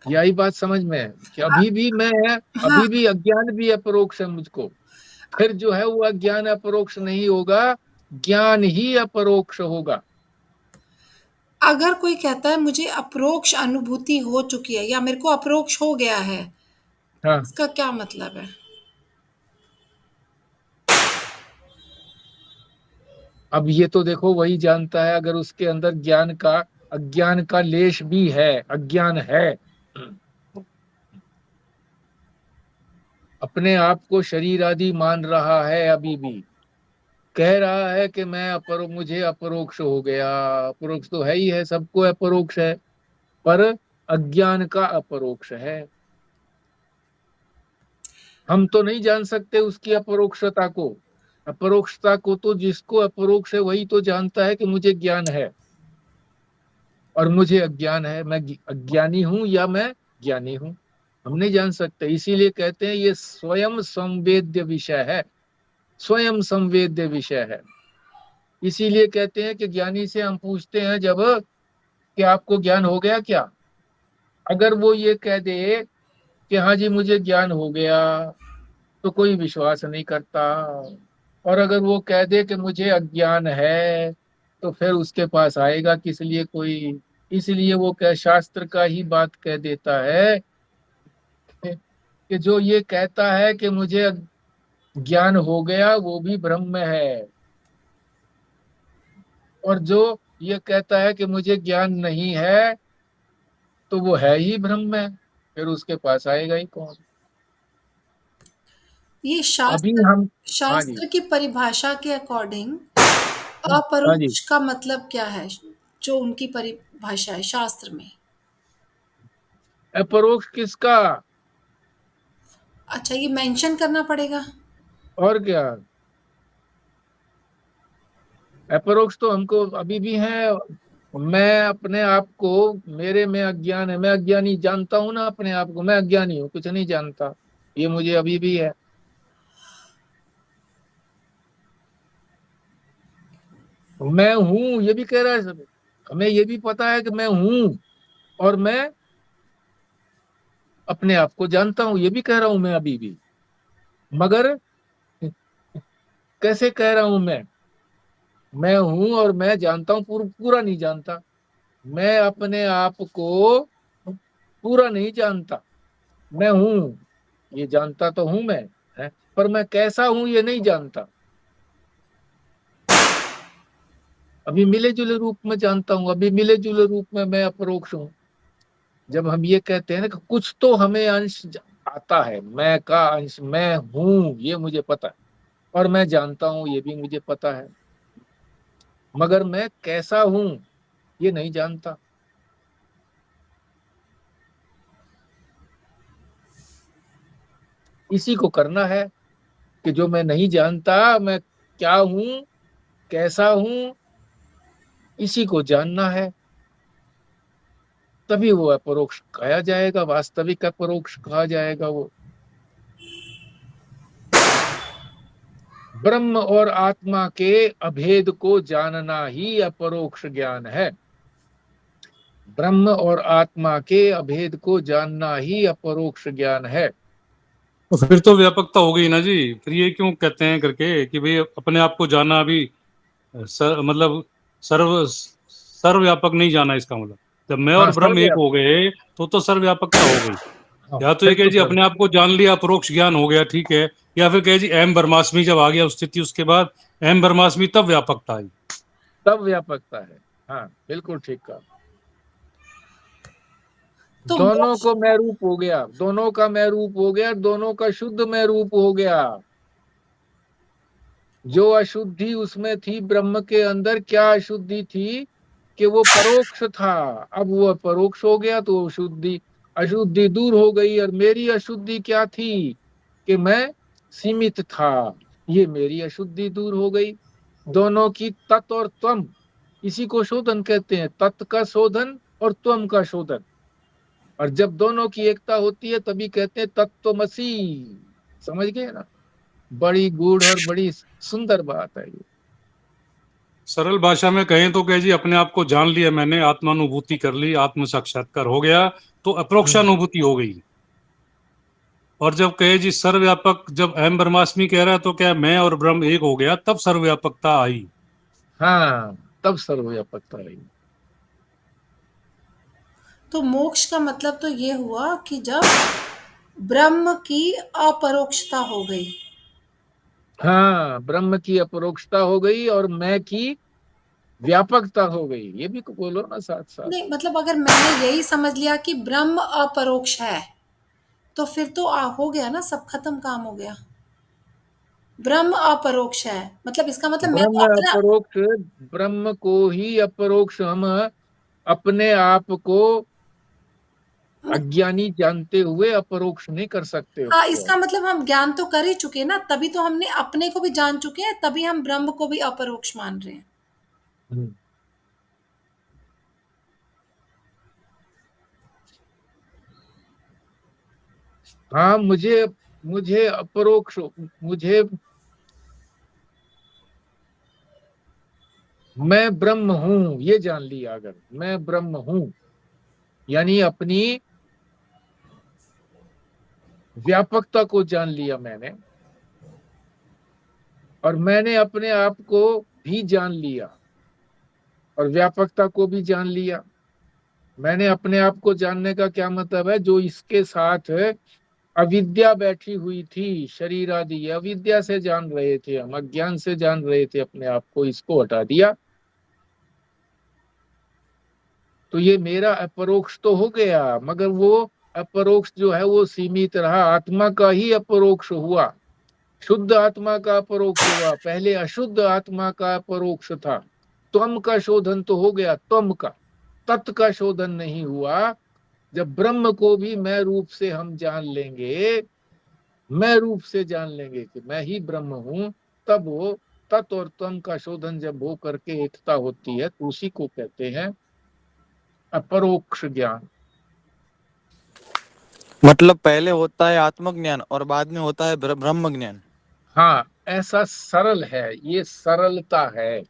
यही बात समझ में है कि अभी भी मैं है, हाँ, अभी भी अज्ञान भी अपरोक्ष है मुझको। फिर जो है वो अज्ञान अपरोक्ष नहीं होगा, ज्ञान ही अपरोक्ष होगा। अगर कोई कहता है मुझे अप्रोक्ष अनुभूति हो चुकी है या मेरे को अप्रोक्ष हो गया है, हाँ, इसका क्या मतलब है? अब ये तो देखो वही जानता है, अगर उसके अंदर ज्ञान का, अज्ञान का लेश भी है, अज्ञान है, अपने आप को शरीर आदि मान रहा है, अभी भी कह रहा है कि मैं मुझे अपरोक्ष हो गया। अपरोक्ष तो है ही है, सबको अपरोक्ष है, पर अज्ञान का अपरोक्ष है। हम तो नहीं जान सकते उसकी अपरोक्षता को। अपरोक्षता को तो जिसको अपरोक्ष है वही तो जानता है कि मुझे ज्ञान है और मुझे अज्ञान है, मैं अज्ञानी हूं या मैं ज्ञानी हूं, हम नहीं जान सकते। इसीलिए कहते हैं ये स्वयं संवेद्य विषय है, स्वयं संवेद्य विषय है। इसीलिए कहते हैं कि ज्ञानी से हम पूछते हैं जब कि आपको ज्ञान हो गया क्या, अगर वो ये कह दे कि हाँ जी मुझे ज्ञान हो गया, तो कोई विश्वास नहीं करता। और अगर वो कह दे कि मुझे अज्ञान है, तो फिर उसके पास आएगा किस लिए कोई। इसलिए वो कह शास्त्र का ही बात कह देता है कि जो ये कहता है कि मुझे ज्ञान हो गया वो भी ब्रह्म है, और जो ये कहता है कि मुझे ज्ञान नहीं है तो वो है ही ब्रह्म है, फिर उसके पास आएगा ही कौन। ये अभी शास्त्र हम, हाँ जी, शास्त्र की परिभाषा के अकॉर्डिंग हाँ जी, अपरोक्ष का मतलब क्या है? जो उनकी परिभाषा है शास्त्र में। अपरोक्ष किसका? अच्छा, ये मेंशन करना पड़ेगा? और क्या, अपरोक्ष तो हमको अभी भी है। मैं अपने आप को, मेरे में अज्ञान है, मैं अज्ञानी जानता हूं ना अपने आप को, मैं अज्ञानी हूं, कुछ नहीं जानता, ये मुझे अभी भी है। मैं हूं ये भी कह रहा है सब, हमें ये भी पता है कि मैं हूं, और मैं अपने आप को जानता हूं, ये भी कह रहा हूं मैं अभी भी। मगर कैसे कह रहा हूं मैं हूं और मैं जानता हूं, पूरा नहीं जानता। मैं अपने आप को पूरा नहीं जानता। मैं हूं ये जानता तो हूं मैं, है, पर मैं कैसा हूं ये नहीं जानता। अभी मिले जुले रूप में जानता हूं, अभी मिले जुले रूप में मैं अपरोक्ष हूं। जब हम ये कहते हैं ना कि कुछ तो हमें अंश आता है, मैं का अंश, मैं हूं ये मुझे पता है, और मैं जानता हूं ये भी मुझे पता है, मगर मैं कैसा हूं ये नहीं जानता। इसी को करना है कि जो मैं नहीं जानता, मैं क्या हूं, कैसा हूं, इसी को जानना है। तभी वो अपरोक्ष कहा जाएगा, वास्तविक अपरोक्ष कहा जाएगा वो। ब्रह्म और आत्मा के अभेद को जानना ही अपरोक्ष ज्ञान है। ब्रह्म और आत्मा के अभेद को जानना ही अपरोक्ष ज्ञान है। तो फिर तो व्यापकता हो गई ना जी। फिर ये क्यों कहते हैं करके कि भाई अपने आप को जाना अभी मतलब सर्वव्यापक नहीं जाना, इसका मतलब जब मैं हाँ, और ब्रह्म एक सर्वव्यापक। हो गए तो सर्वव्यापकता हो गई। हाँ, या तो ये फिर कहे तो जी सर्व, अपने आप को जान लिया, अपरोक्ष ज्ञान हो गया, ठीक है। या फिर कहे जी अहम ब्रह्मास्मि जब आ गया उस स्थिति, उसके बाद अहम ब्रह्मास्मि तब व्यापकता आई। तब व्यापकता है। हाँ, बिल्कुल ठीक कहा। तो दोनों मोक्ष को मैं रूप हो गया, दोनों का मैं रूप हो गया, दोनों का शुद्ध मैं रूप हो गया। जो अशुद्धि उसमें थी ब्रह्म के अंदर, क्या अशुद्धि थी कि वो परोक्ष था, अब वो परोक्ष हो गया तो अशुद्धि, अशुद्धि दूर हो गई। और मेरी अशुद्धि क्या थी कि मैं सीमित था, ये मेरी अशुद्धि दूर हो गई। दोनों की तत् और त्वम, इसी को शोधन कहते हैं, तत् का शोधन और त्वम का शोधन। और जब दोनों की एकता होती है तभी कहते हैं तत्त्वमसि। समझ गए ना? बड़ी गूढ़ और बड़ी सुंदर बात है ये। सरल भाषा में कहें तो कहे जी अपने आप को जान लिया मैंने, आत्मानुभूति कर ली, आत्म साक्षात्कार हो गया, तो अप्रोक्षानुभूति हो गई। और जब कहे जी सर्वव्यापक, जब अहम ब्रह्मास्मि कह रहा है तो क्या मैं और ब्रह्म एक हो गया, तब सर्वव्यापकता आई। हाँ, तब सर्वव्यापकता आई। तो मोक्ष का मतलब तो ये हुआ कि जब ब्रह्म की अपरोक्षता हो गई। हाँ, ब्रह्म की अपरोक्षता हो गई और मैं की व्यापकता हो गई, ये भी बोलो ना साथ साथ। नहीं मतलब अगर मैंने यही समझ लिया कि ब्रह्म अपरोक्ष है तो फिर तो हो गया ना, सब खत्म, काम हो गया। ब्रह्म अपरोक्ष है मतलब इसका मतलब मैं तो ब्रह्म अपना। अपरोक्ष, ब्रह्म को ही अपरोक्ष हम अपने आप को अज्ञानी जानते हुए अपरोक्ष नहीं कर सकते हाँ, उसको इसका हम। मतलब हम ज्ञान तो कर ही चुके ना, तभी तो हमने अपने को भी जान चुके हैं, तभी हम ब्रह्म को भी अपरोक्ष मान रहे हैं। हम्म। हाँ, मुझे मुझे अपरोक्ष, मुझे, मैं ब्रह्म हूं ये जान लिया। अगर मैं ब्रह्म हूं यानी अपनी व्यापकता को जान लिया मैंने, और मैंने अपने आप को भी जान लिया और व्यापकता को भी जान लिया। मैंने अपने आप को जानने का क्या मतलब है? जो इसके साथ अविद्या बैठी हुई थी, शरीर आदि अविद्या से जान रहे थे हम, अज्ञान से जान रहे थे अपने आप को, इसको हटा दिया तो ये मेरा अपरोक्ष तो हो गया। मगर वो अपरोक्ष जो है वो सीमित रहा, आत्मा का ही अपरोक्ष हुआ, शुद्ध आत्मा का अपरोक्ष हुआ। पहले अशुद्ध आत्मा का अपरोक्ष था। त्वम का शोधन तो हो गया, त्वम का, तत् का शोधन नहीं हुआ। जब ब्रह्म को भी मैं रूप से हम जान लेंगे, मैं रूप से जान लेंगे कि मैं ही ब्रह्म हूं, तब वो तत् और त्वम का शोधन जब हो करके एकता होती है तो उसी को कहते हैं अपरोक्ष ज्ञान। मतलब पहले होता है आत्मज्ञान और बाद में होता है ब्रह्म ज्ञान। हाँ, ऐसा सरल है, ये सरलता है,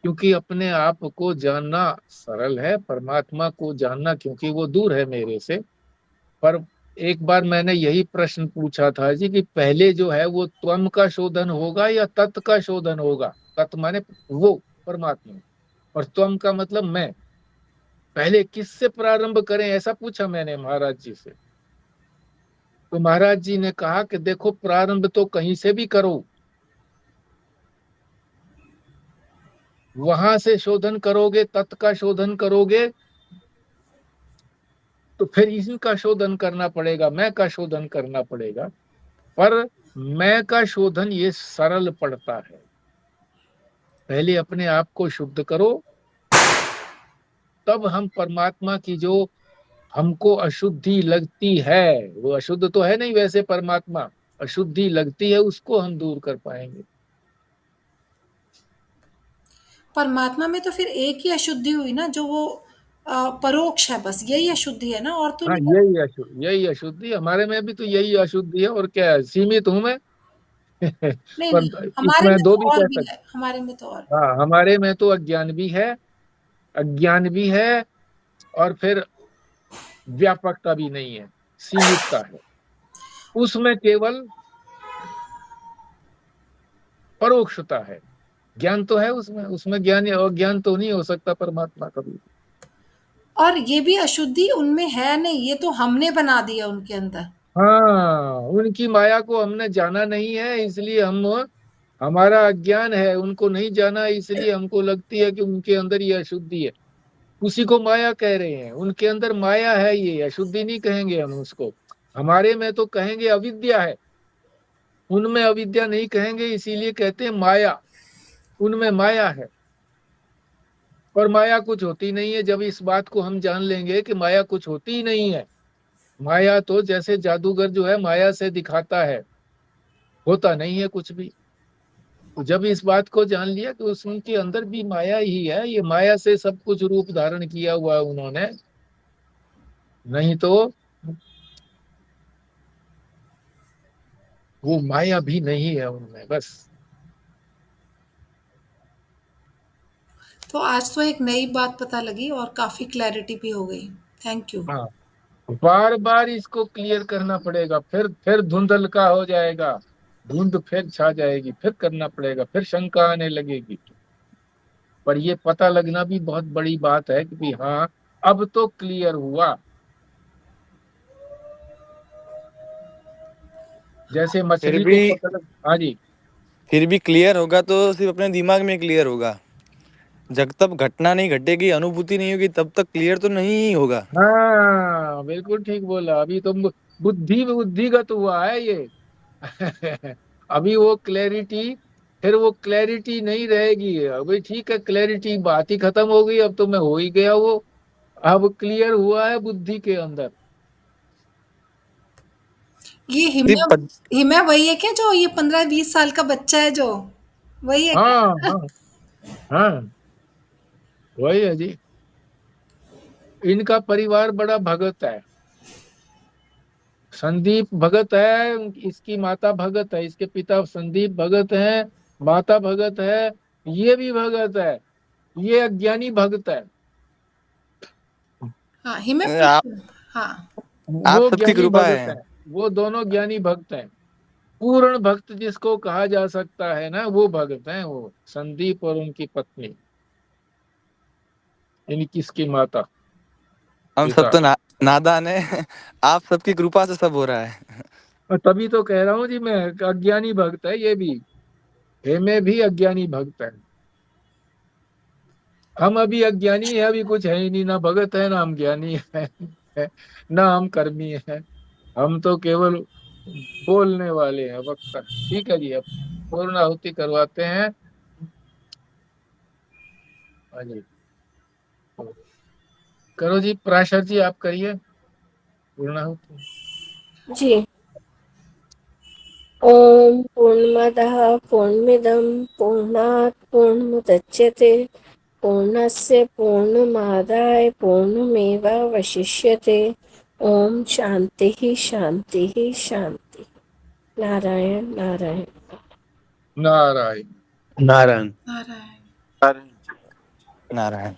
क्योंकि अपने आप को जानना सरल है, परमात्मा को जानना क्योंकि वो दूर है मेरे से। पर एक बार मैंने यही प्रश्न पूछा था जी कि पहले जो है वो त्वम का शोधन होगा या तत् का शोधन होगा? तत् माने वो परमात्मा, और त्वम का मतलब मैं। पहले किससे प्रारंभ करें, ऐसा पूछा मैंने महाराज जी से। तो महाराज जी ने कहा कि देखो, प्रारंभ तो कहीं से भी करो, वहां से शोधन करोगे, तत् का शोधन करोगे तो फिर इनका शोधन करना पड़ेगा, मैं का शोधन करना पड़ेगा। पर मैं का शोधन ये सरल पड़ता है। पहले अपने आप को शुद्ध करो, तब हम परमात्मा की जो हमको अशुद्धि लगती है, वो अशुद्ध तो है नहीं वैसे परमात्मा, अशुद्धि लगती है उसको हम दूर कर पाएंगे। परमात्मा में तो फिर एक ही अशुद्धि हुई ना, जो वो परोक्ष है, बस यही अशुद्धि है ना, और तो हाँ, नहीं है। यही अशुद्धि हमारे में भी तो यही अशुद्धि है, और क्या है, सीमित हूं मैं। नहीं नहीं, पर हमारे इसमें में दो तो भी और कह भी सकते। है, हमारे में तो और भी। हाँ, हमारे में तो अज्ञान भी है, अज्ञान भी है, और फिर व्यापकता भी नहीं है, सीमितता है। उसमें केवल परोक्षता है, ज्ञान तो है उसमें, उसमें ज्ञान या अज्ञान तो नहीं हो सकता परमात्मा कभी। और ये भी अशुद्धि उनमें है नहीं, ये तो हमने बना दिया उनके अंदर। हाँ, उनकी माया को हमने जाना नहीं है, इसलिए हम, हमारा अज्ञान है, उनको नहीं जाना, इसलिए हमको लगती है कि उनके अंदर ये अशुद्धि है। उसी को माया कह रहे हैं, उनके अंदर माया है, ये अशुद्धि नहीं कहेंगे हम उसको। हमारे में तो कहेंगे अविद्या है, उनमें अविद्या नहीं कहेंगे, इसीलिए कहते हैं माया, उनमें माया है। और माया कुछ होती नहीं है। जब इस बात को हम जान लेंगे कि माया कुछ होती ही नहीं है, माया तो जैसे जादूगर जो है माया से दिखाता है, होता नहीं है कुछ भी। तो जब इस बात को जान लिया कि उनके अंदर भी माया ही है, ये माया से सब कुछ रूप धारण किया हुआ है उन्होंने, नहीं तो वो माया भी नहीं है उनमें बस। तो आज तो एक नई बात पता लगी और काफी क्लैरिटी भी हो गई। Thank you. हाँ, बार बार इसको क्लियर करना पड़ेगा, फिर धुंधल का हो जाएगा, धुंध फिर छा जाएगी, फिर करना पड़ेगा, फिर शंका आने लगेगी। पर ये पता लगना भी बहुत बड़ी बात है कि हाँ अब तो क्लियर हुआ। जैसे फिर मछली को भी पकड़, हाँ जी, फिर भी क्लियर होगा तो सिर्फ अपने दिमाग में क्लियर होगा। जब तक घटना नहीं घटेगी, अनुभूति नहीं होगी, तब तक क्लियर तो नहीं ही होगा। हाँ बिल्कुल ठीक बोला। अभी तो बुद्धिगत हुआ है ये। अभी वो क्लैरिटी, फिर वो क्लैरिटी नहीं रहेगी। अभी ठीक है, क्लैरिटी बात ही खत्म हो गई, अब तो मैं हो ही गया वो। अब क्लियर हुआ है बुद्धि के अंदर। ये सिर्फ हिम्या वही है क्या, जो ये 15-20 साल का बच्चा है जो, वही है हाँ क्या? हाँ हाँ, वही है जी। इनका परिवार बड़ा भगत है। संदीप भगत है, इसकी माता भगत है, इसके पिता संदीप भगत है, माता भगत है, ये भी भगत है, ये अज्ञानी भगत है, हाँ, हिम्या आप पूछो। हाँ। आप वो सबकी ज्ञानी कृपा भगत है। है। वो दोनों ज्ञानी भक्त हैं। पूर्ण भक्त जिसको कहा जा सकता है ना, वो भगत हैं, वो संदीप और उनकी पत्नी, यानी किसकी माता हम सब पिता। तो नादान है। आप सबकी कृपा से सब हो रहा है। और तभी तो कह रहा हूँ जी मैं, अज्ञानी भक्त है ये भी, हे में भी अज्ञानी भक्त है। हम अभी अज्ञानी है, अभी कुछ है ही नहीं, ना भगत है ना हम ज्ञानी है, ना हम कर्मी है। हम तो केवल बोलने वाले हैं, वक्ता। ठीक है जी, अब पूर्णाहुति करवाते हैं। हाँ जी, करो जी, पराशर जी आप करिए पूर्णाहुति। जी। ओम पूर्णमदः पूर्णमिदं पूर्णात् पूर्णमुदच्यते पूर्णस्य पूर्णमादाय पूर्णमेवावशिष्यते। ओम शांति शांति शांति। नारायण नारायण। नारायण नारायण नारायण। अरे नारायण।